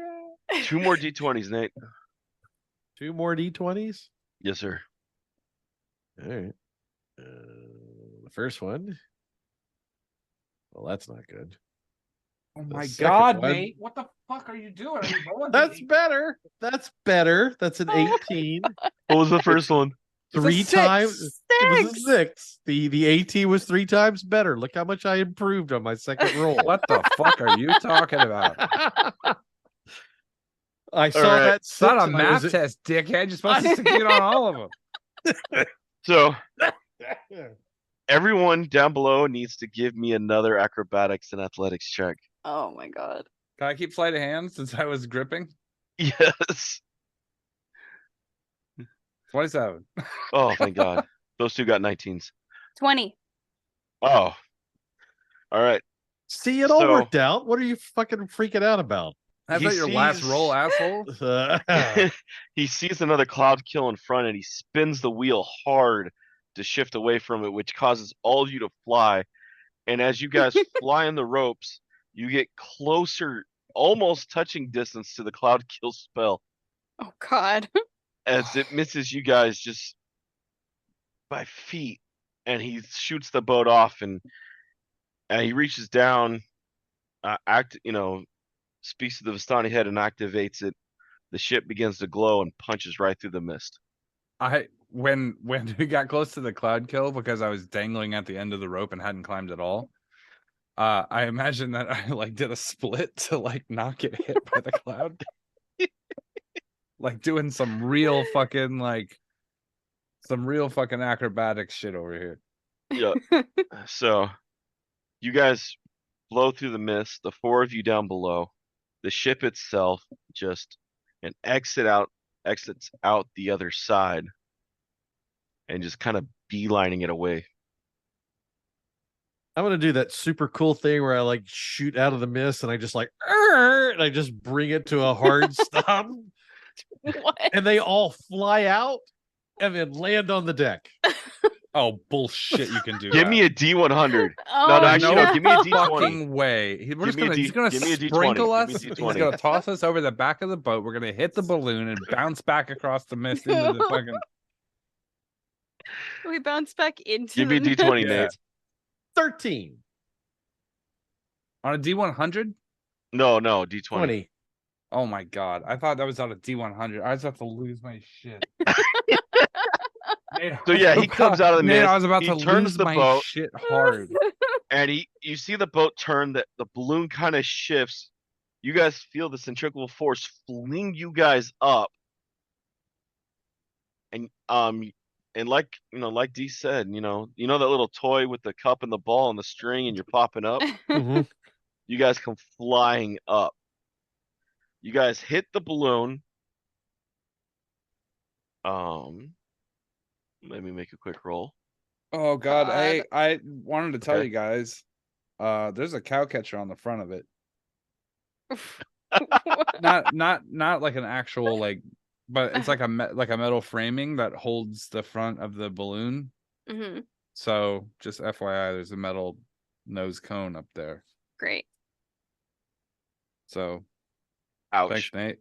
2 more D20s, Nate. 2 more D20s? Yes, sir. All right. The first one. Well, that's not good. Oh my second God, one. Nate. What the fuck are you doing? Are you rolling That's me? better. That's better. That's an 18. What was the first one? It's a 3 6. times. It was a 6. The 18 was 3 times better. Look how much I improved on my second roll. What the fuck are you talking about? I saw right. that. It's not a and I math was- test, dickhead. You're supposed to succeed on all of them. So everyone down below needs to give me another acrobatics and athletics check. Oh my God. Can I keep sleight of hand since I was gripping? Yes. 27. Oh, thank God. Those two got 19s. 20. Oh. All right. See, it all So- worked out. What are you fucking freaking out about? That's He not your last sees- roll, asshole. He sees another cloud kill in front and he spins the wheel hard to shift away from it, which causes all of you to fly. And as you guys fly on the ropes, you get closer, almost touching distance to the cloud kill spell Oh God. as it misses you guys just by feet. And he shoots the boat off and he reaches down, speaks to the Vistani head and activates it. The ship begins to glow and punches right through the mist. When we got close to the cloud kill, because I was dangling at the end of the rope and hadn't climbed at all, I imagine that I like did a split to like not get hit by the cloud. Like doing some real fucking acrobatic shit over here. Yeah. So you guys blow through the mist, the 4 of you down below. The ship itself just exits out the other side and just kind of beelining it away. I'm gonna do that super cool thing where I like shoot out of the mist and I just like and I just bring it to a hard stop, What? and they all fly out and then land on the deck. Oh bullshit! You can do Give that. me a D100. Oh, No, actually, no, give me a D20. Fucking way. We're Give me a he's gonna give me a D20. sprinkle Give us. me a He's D20. gonna toss us over the back of the boat. We're gonna hit the balloon and bounce back across the mist into the fucking. We bounce back into Give me a the D20, Yeah. Nate. 13. On a D100. No, D20. 20. Oh my god! I thought that was on a D100. I was about to lose my shit. Nate, So yeah, he comes out of the Nate, mist. I was about He to turns lose the my boat. shit hard. And you see the boat turn, that the balloon kind of shifts. You guys feel the centrifugal force fling you guys up. And like Dee said, you know that little toy with the cup and the ball and the string and you're popping up? Mhm. You guys come flying up. You guys hit the balloon. Let me make a quick roll. Oh god, God. I wanted to tell Okay. you guys, there's a cow catcher on the front of it. Not like an actual but it's like a metal framing that holds the front of the balloon. Mhm. So just FYI, there's a metal nose cone up there. Great. So Ouch. thanks, Nate.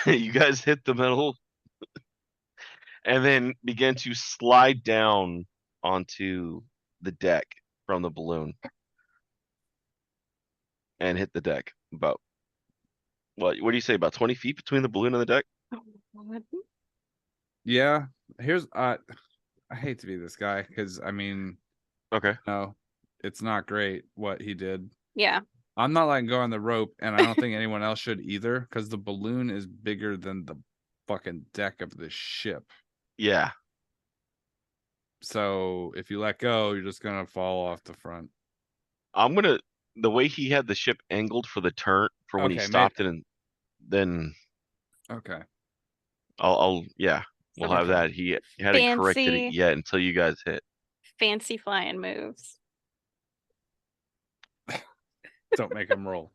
You guys hit the metal and then begin to slide down onto the deck from the balloon and hit the deck. About what do you say, about 20 feet between the balloon and the deck? What? Yeah, here's I hate to be this guy because I mean, Okay. no, it's not great what he did. Yeah. I'm not letting go on the rope, and I don't think anyone else should either, because the balloon is bigger than the fucking deck of the ship. Yeah. So if you let go, you're just gonna fall off the front. I'm gonna the way he had the ship angled for the turn for when he Okay, stopped it, and then Okay. yeah, we'll That'd be have fun. that. He hadn't corrected it Fancy, yet until you guys hit. fancy flying moves. Don't make him roll.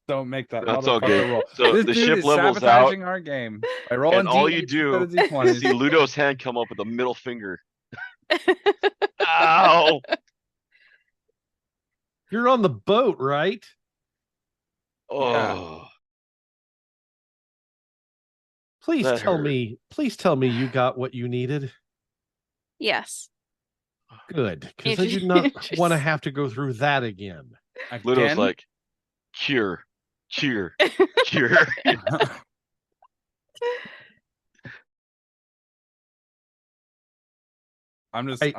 Don't make that That's all good. motherfucker roll. So This the dude ship is levels out, sabotaging our game by rolling and all you D8s instead do of is D20s. see Ludo's hand come up with a middle finger. Ow! You're on the boat, right? Oh, Please that tell hurt. me. Please tell me you got what you needed. Yes. Good, because I do not want to have to go through that again. Ludo's Again? like, cure, cure, cure. I'm just I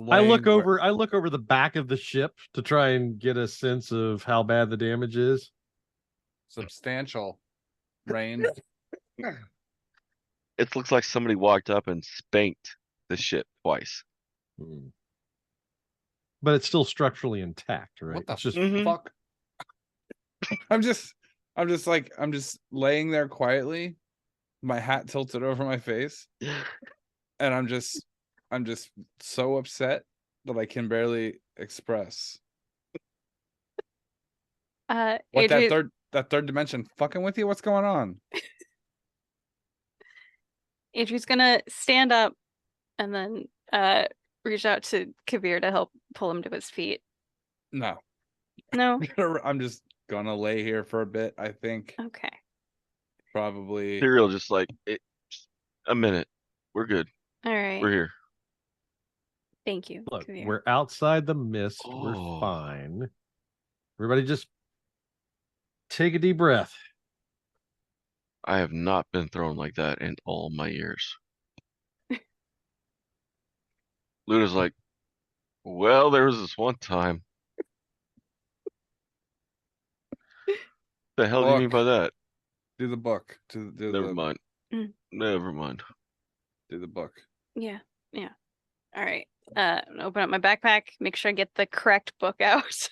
laying look where- over. I look over the back of the ship to try and get a sense of how bad the damage is. substantial rain. It looks like somebody walked up and spanked the ship twice. Hmm. But it's still structurally intact, right? What the It's just fuck? I'm just laying there quietly, my hat tilted over my face, and I'm just so upset that I can barely express what Adrie, that third dimension fucking with you. What's going on? Adrie's gonna stand up and then reach out to Kaeviir to help pull him to his feet. No, No? I'm just gonna lay here for a bit. I think Okay. probably. Serial just like just a minute. We're good. All right. We're here. Thank you, look. Kaeviir. We're outside the mist. Oh. We're fine. Everybody, just take a deep breath. I have not been thrown like that in all my years. Luda's like, well, there was this one time. The hell do you mean by that? Do the book. Do Never mind. Mm. Never mind. Do the book. Yeah. All right. I'm gonna open up my backpack, make sure I get the correct book out.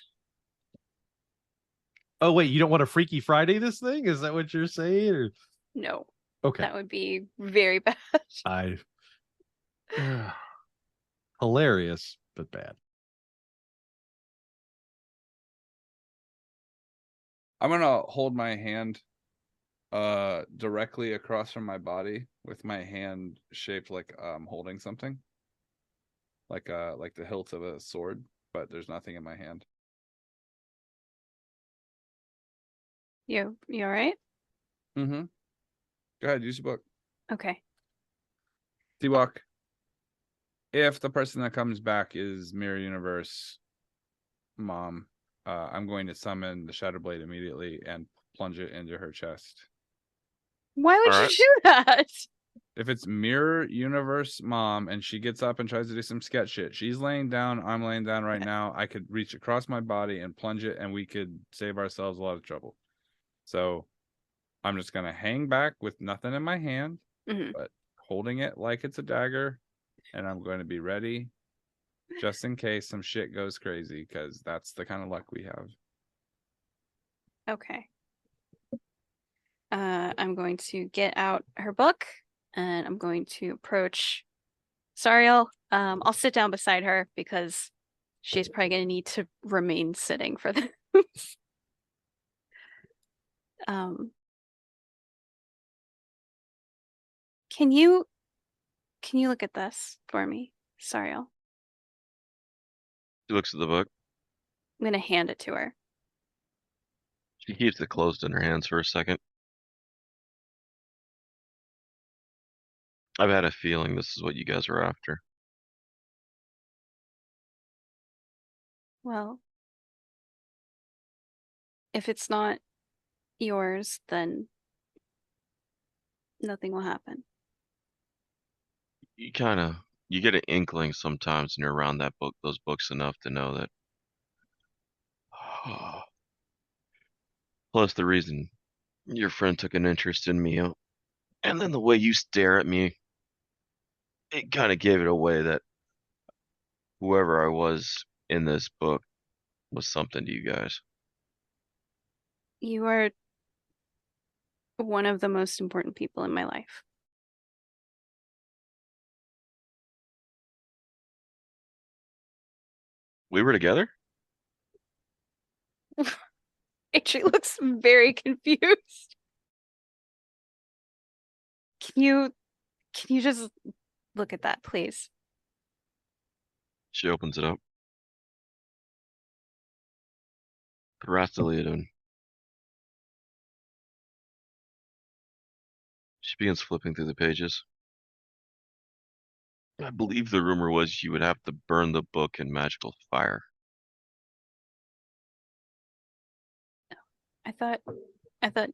Oh wait, you don't want to Freaky Friday this thing? Is that what you're saying? Or... No, Okay. that would be very bad. I hilarious, but bad. I'm gonna hold my hand directly across from my body with my hand shaped like I'm holding something. Like the hilt of a sword, but there's nothing in my hand. You all right? Mm-hmm. Go ahead, use your book. Okay. T-Walk. If the person that comes back is Mirror Universe Mom, I'm going to summon the Shadow Blade immediately and plunge it into her chest. Why would All you do that? If it's Mirror Universe Mom and she gets up and tries to do some sketch shit, she's laying down, I'm laying down right now, I could reach across my body and plunge it and we could save ourselves a lot of trouble. So I'm just going to hang back with nothing in my hand, but holding it like it's a dagger, and I'm going to be ready just in case some shit goes crazy, because that's the kind of luck we have. Okay. I'm going to get out her book and I'm going to approach Sariel. I'll sit down beside her because she's probably going to need to remain sitting for this. Can you look at this for me, Sariel? She looks at the book. I'm going to hand it to her. She keeps it closed in her hands for a second. I've had a feeling this is what you guys are after. Well, if it's not yours, then nothing will happen. You get an inkling sometimes when you're around those books enough to know that. Plus the reason your friend took an interest in me, and then the way you stare at me, it kind of gave it away that whoever I was in this book was something to you guys. You are one of the most important people in my life. We were together? Adrie looks very confused. Can you just look at that, please? She opens it up. Thrastaliadon. She begins flipping through the pages. I believe the rumor was you would have to burn the book in magical fire. I thought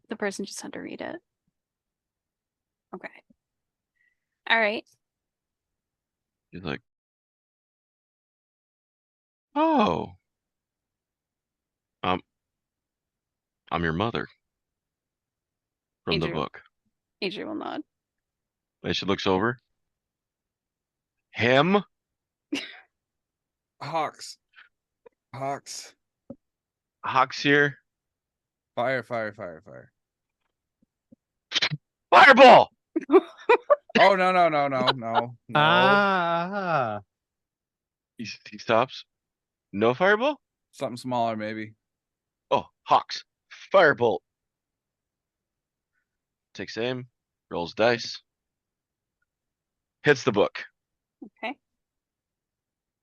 the person just had to read it. Okay. All right. He's like, oh, um, I'm your mother from the Adrie, book. Adrie will nod. And she looks over. Him? Hawks. Hawk's here. Fire. Fireball! Oh, no. Ah. He stops. No fireball? Something smaller, maybe. Oh, Hawks. Firebolt. Takes aim. Rolls dice. Hits the book. Okay.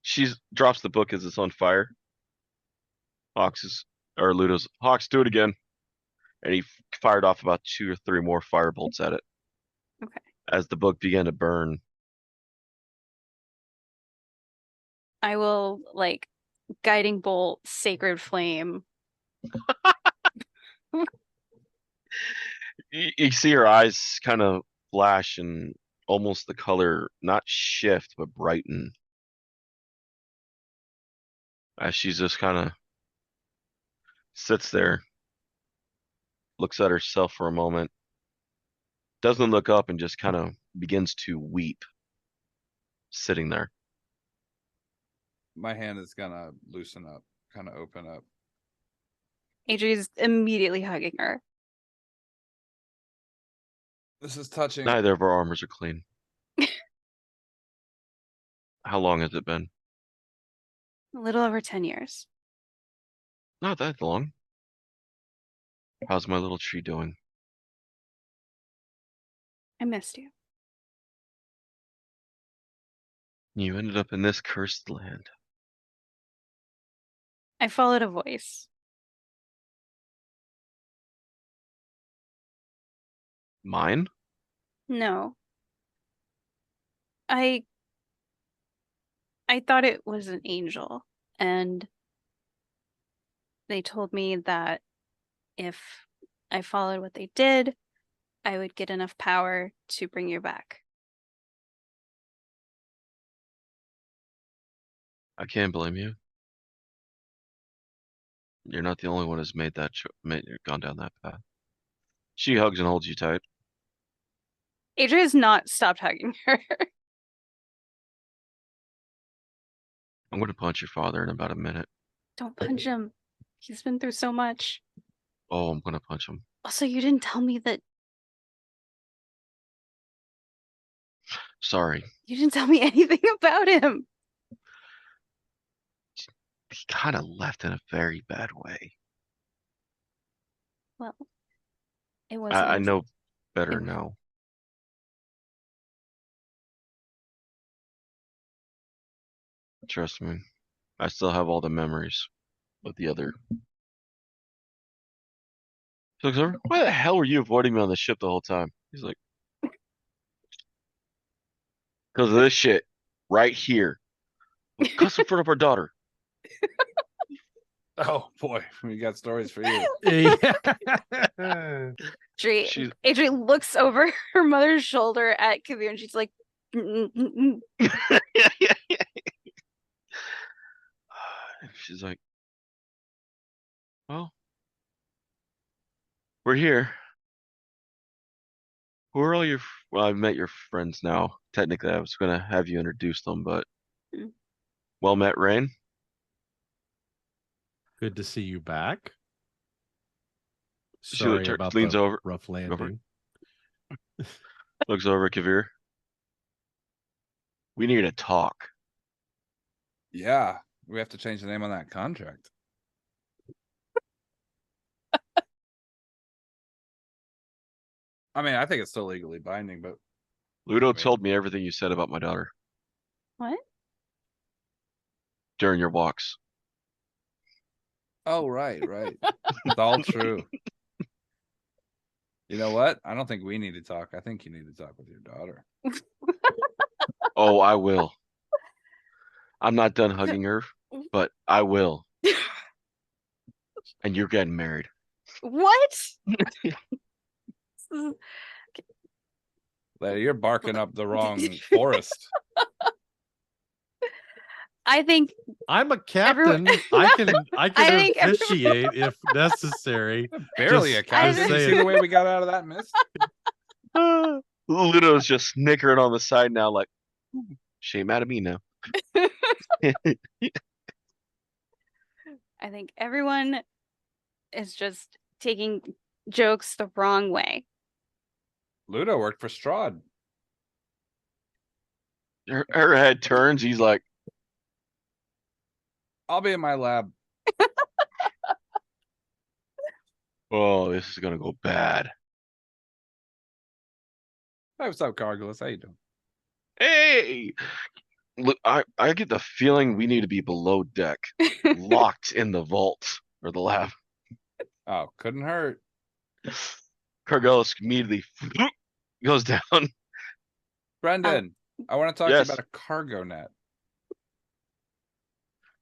She drops the book as it's on fire. Ludo's, Hawks, do it again. And he fired off about 2 or 3 more firebolts at it. Okay. As the book began to burn. I will guiding bolt, sacred flame. You see her eyes kind of flash and almost the color not shift but brighten. As she's just kind of sits there, looks at herself for a moment, doesn't look up, and just kind of begins to weep, sitting there. My hand is gonna loosen up, kind of open up. Adrie's immediately hugging her. This is touching. Neither of our armors are clean. How long has it been? A little over 10 years. Not that long. How's my little tree doing? I missed you. You ended up in this cursed land. I followed a voice. Mine? No. I thought it was an angel, and they told me that if I followed what they did, I would get enough power to bring you back. I can't blame you. You're not the only one who's made that gone down that path. She hugs and holds you tight. Adria has not stopped hugging her. I'm going to punch your father in about a minute. Don't punch him. He's been through so much. Oh, I'm going to punch him. Also, you didn't tell me that. Sorry. You didn't tell me anything about him. He kind of left in a very bad way. Well, it wasn't. I know better now. Trust me. I still have all the memories of the other. He looks over. Why the hell were you avoiding me on the ship the whole time? He's like, because of this shit right here. Cuss in front of our daughter. Oh boy, we got stories for you. Adrie looks over her mother's shoulder at Kaeviir and she's like, She's like, well, we're here. Who are all your? Well, I've met your friends now. Technically, I was gonna have you introduce them, but well met, Rayne. Good to see you back. She Sorry about leans the over, rough landing. looks over at Kaeviir. We need to talk. Yeah, we have to change the name on that contract. I mean, I think it's still legally binding, but Ludo told me everything you said about my daughter. What? During your walks. Oh, right. It's all true. You know what? I don't think we need to talk. I think you need to talk with your daughter. Oh, I will. I'm not done hugging her, but I will. And you're getting married. What? You're barking up the wrong forest. I think I'm a captain. I can think officiate if necessary. Barely Just- a captain. just You see saying. the way we got out of that mist? Ludo's just snickering on the side now, like, she ain't mad at me now. I think everyone is just taking jokes the wrong way. Ludo worked for Strahd. Her head turns. He's like, I'll be in my lab. oh, this is going to go bad. Hey, what's up, Carglass? How you doing? Hey! Look, I get the feeling we need to be below deck, locked in the vault or the lab. Oh, couldn't hurt. Cargelis immediately goes down. Brendan, I want to talk to you Yes. about a cargo net.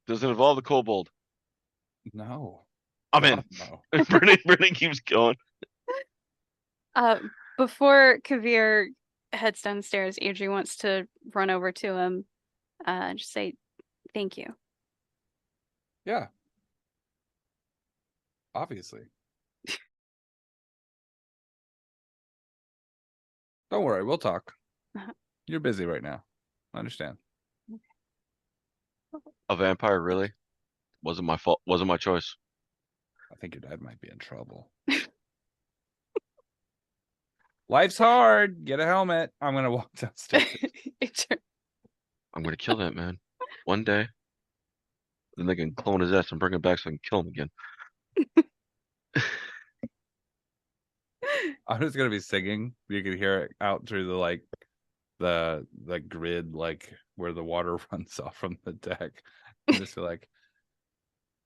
Does it involve the kobold? No. I'm in. No. Brennan keeps going. Before Kaeviir heads downstairs, Adrie wants to run over to him and just say thank you. Yeah. Obviously. Don't worry, we'll talk. You're busy right now. I understand. A vampire, really? Wasn't my fault. Wasn't my choice. I think your dad might be in trouble. Life's hard. Get a helmet. I'm gonna walk downstairs. I'm gonna kill that man one day. Then they can clone his ass and bring him back so I can kill him again. I'm just gonna be singing. You can hear it out through the grid, like where the water runs off from the deck. And just be like,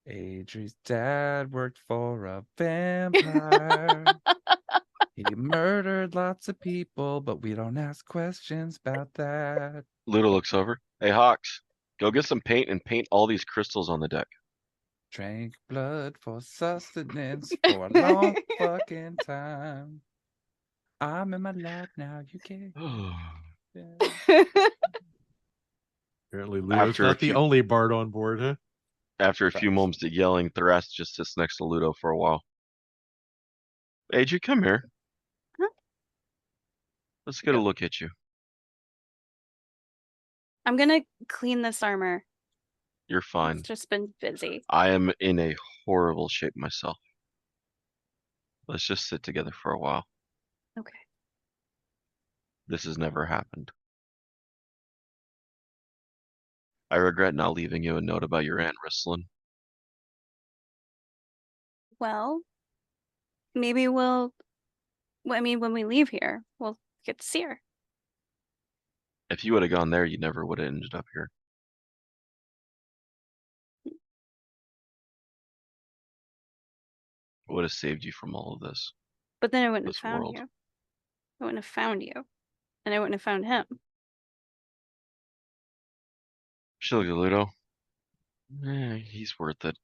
Adrie's dad worked for a vampire. He murdered lots of people, but we don't ask questions about that. Ludo looks over. Hey, Hawks, go get some paint and paint all these crystals on the deck. Drank blood for sustenance for a long fucking time. I'm in my lab now. You can't. Yeah. Apparently, Ludo's not the only bard on board, huh? After a few moments of yelling, Thras just sits next to Ludo for a while. Adrie, come here. Huh? Let's get a look at you. I'm gonna clean this armor. You're fine. It's just been busy. I am in a horrible shape myself. Let's just sit together for a while. Okay. This has never happened. I regret not leaving you a note about your Aunt Risslin. Well, maybe when we leave here, we'll get to see her. If you would have gone there, you never would have ended up here. It would have saved you from all of this. But then I wouldn't have This found world. you. I wouldn't have found you. And I wouldn't have found him. She looked at Ludo. He's worth it.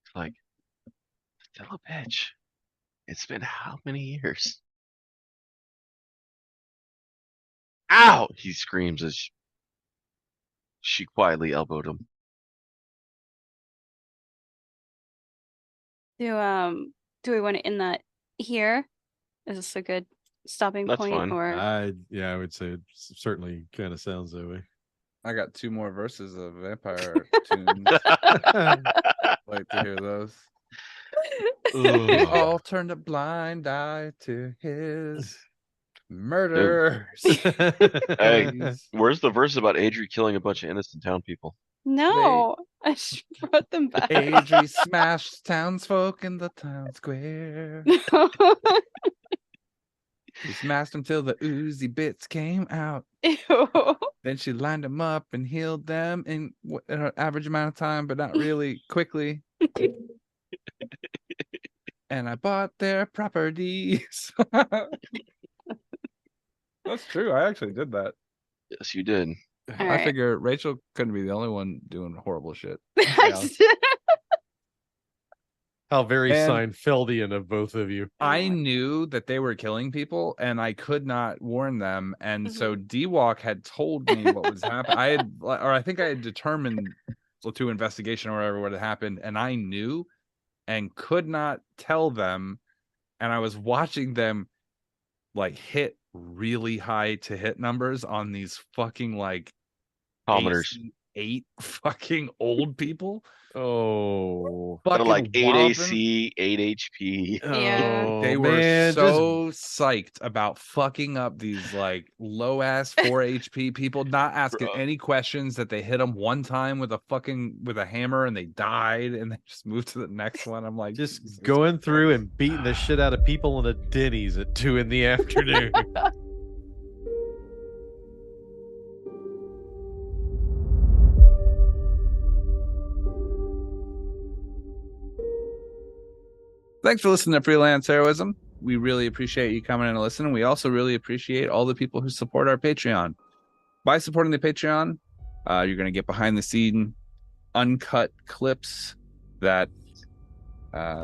It's like, still a bitch. It's been how many years? Ow! He screams as she quietly elbowed him. Do we want to end that here? Is this a good stopping That's point? fine. Or I would say it certainly kind of sounds that way. I got 2 more verses of vampire tunes. Like to hear those. We all turned a blind eye to his murders. Hey, where's the verse about Adrie killing a bunch of innocent town people? No, I just brought them back. Adrie smashed townsfolk in the town square. She smashed them till the oozy bits came out. Ew. Then she lined them up and healed them in an average amount of time, but not really quickly. And I bought their properties. That's true. I actually did that. Yes, you did. I figure Rachel couldn't be the only one doing horrible shit. How very Seinfeldian of both of you. I knew that they were killing people and I could not warn them. And so D-Walk had told me what was happening. I think I had determined through investigation or whatever what had happened. And I knew and could not tell them. And I was watching them like hit really high to hit numbers on these fucking like commoners. 8 fucking old people. Oh, fucking like 8 AC, 8 HP. Yeah. They were so psyched about fucking up these like low ass 4 HP people, not asking any questions, that they hit them one time with a hammer and they died and they just moved to the next one. I'm like, just going through and beating the shit out of people in a Denny's at 2 p.m. Thanks for listening to Freelance Heroism. We really appreciate you coming in and listening. We also really appreciate all the people who support our Patreon. By supporting the Patreon, you're going to get behind the scene uncut clips that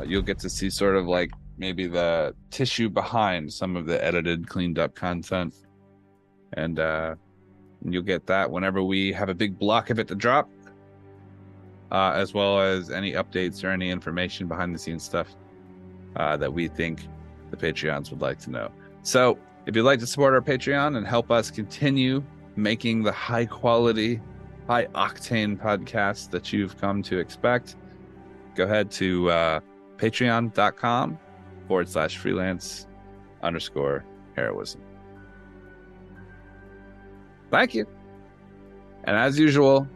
you'll get to see sort of like maybe the tissue behind some of the edited, cleaned up content. And you'll get that whenever we have a big block of it to drop, as well as any updates or any information behind the scenes stuff that we think the Patreons would like to know. So if you'd like to support our Patreon and help us continue making the high quality, high octane podcast that you've come to expect, go ahead to patreon.com/freelance_heroism. Thank you. And as usual,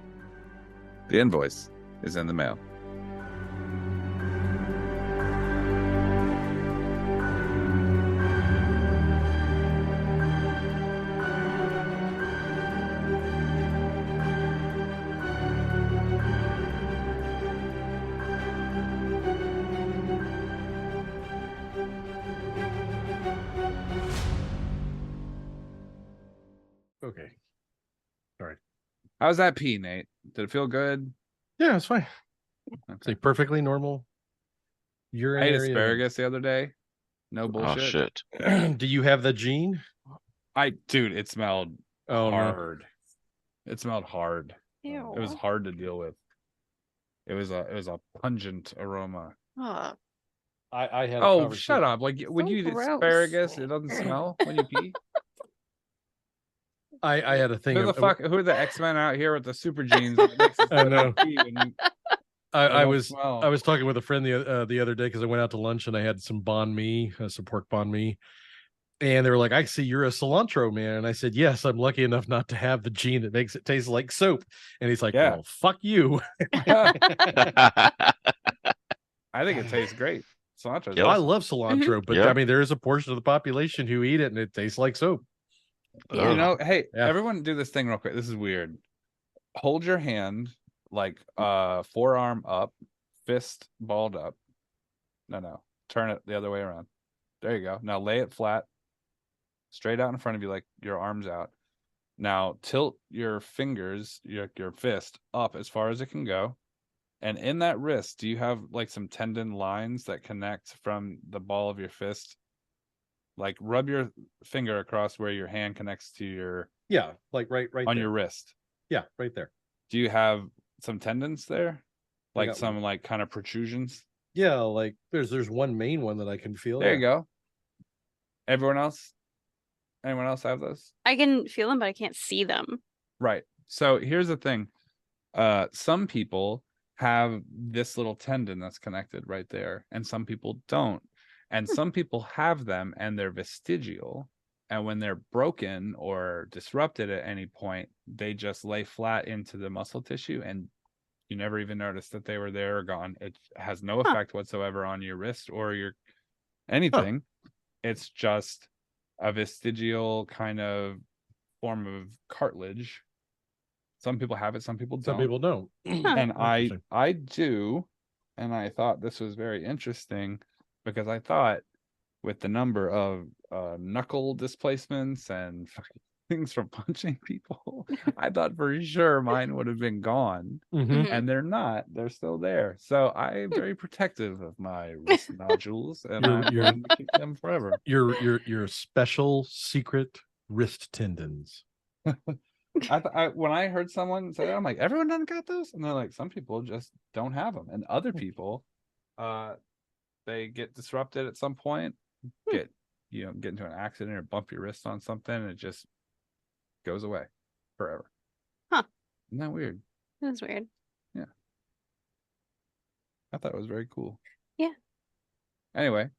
the invoice is in the mail. Okay. Sorry. How's that pee, Nate? Did it feel good? Yeah, it's fine. Okay. It's like perfectly normal. I ate asparagus the other day. No bullshit. Oh shit. Do you have the gene? Dude, it smelled hard. No. It smelled hard. Ew. It was hard to deal with. It was a pungent aroma. Oh. I had. Oh, shut up! Like when So you eat gross. asparagus, it doesn't smell when you pee. I had a thing. Who are the X-Men out here with the super genes? That makes it I know. pee when you, I was talking with a friend the other day because I went out to lunch and I had some banh mi, some pork banh mi, and they were like, "I see you're a cilantro man," and I said, "Yes, I'm lucky enough not to have the gene that makes it taste like soap." And he's like, Yeah. "Well, fuck you." I think it tastes great. Cilantro. I love cilantro, but Yeah. I mean, there is a portion of the population who eat it and it tastes like soap. Yeah. You know, hey, Yeah. everyone do this thing real quick. This is weird. Hold your hand like forearm up, fist balled up. No. Turn it the other way around. There you go. Now lay it flat, straight out in front of you, like your arms out. Now tilt your fingers, your fist up as far as it can go. And in that wrist, do you have like some tendon lines that connect from the ball of your fist? Like rub your finger across where your hand connects to your like right on there. your wrist. Yeah, right there. Do you have some tendons there? I Like got some like kind of protrusions? Yeah, like there's one main one that I can feel. There you go. Everyone else? Anyone else have those? I can feel them, but I can't see them. Right. So here's the thing. Some people have this little tendon that's connected right there, and some people don't. And some people have them and they're vestigial. And when they're broken or disrupted at any point, they just lay flat into the muscle tissue and you never even notice that they were there or gone. It has no Huh. effect whatsoever on your wrist or your Huh. anything. It's just a vestigial kind of form of cartilage. Some people have it, some people Some don't. people don't. And Interesting. I do, and I thought this was very interesting because I thought with the number of knuckle displacements and things from punching people, I thought for sure mine would have been gone. Mhm. And they're not. They're still there. So I'm very protective of my wrist nodules, and I'm going to keep them forever. Your special secret wrist tendons. When I heard someone say that, I'm like, everyone doesn't got those, and they're like, some people just don't have them, and other people, they get disrupted at some point, get into an accident or bump your wrist on something, and it just goes away forever. Huh. Isn't that weird? That's weird. Yeah. I thought it was very cool. Yeah. Anyway,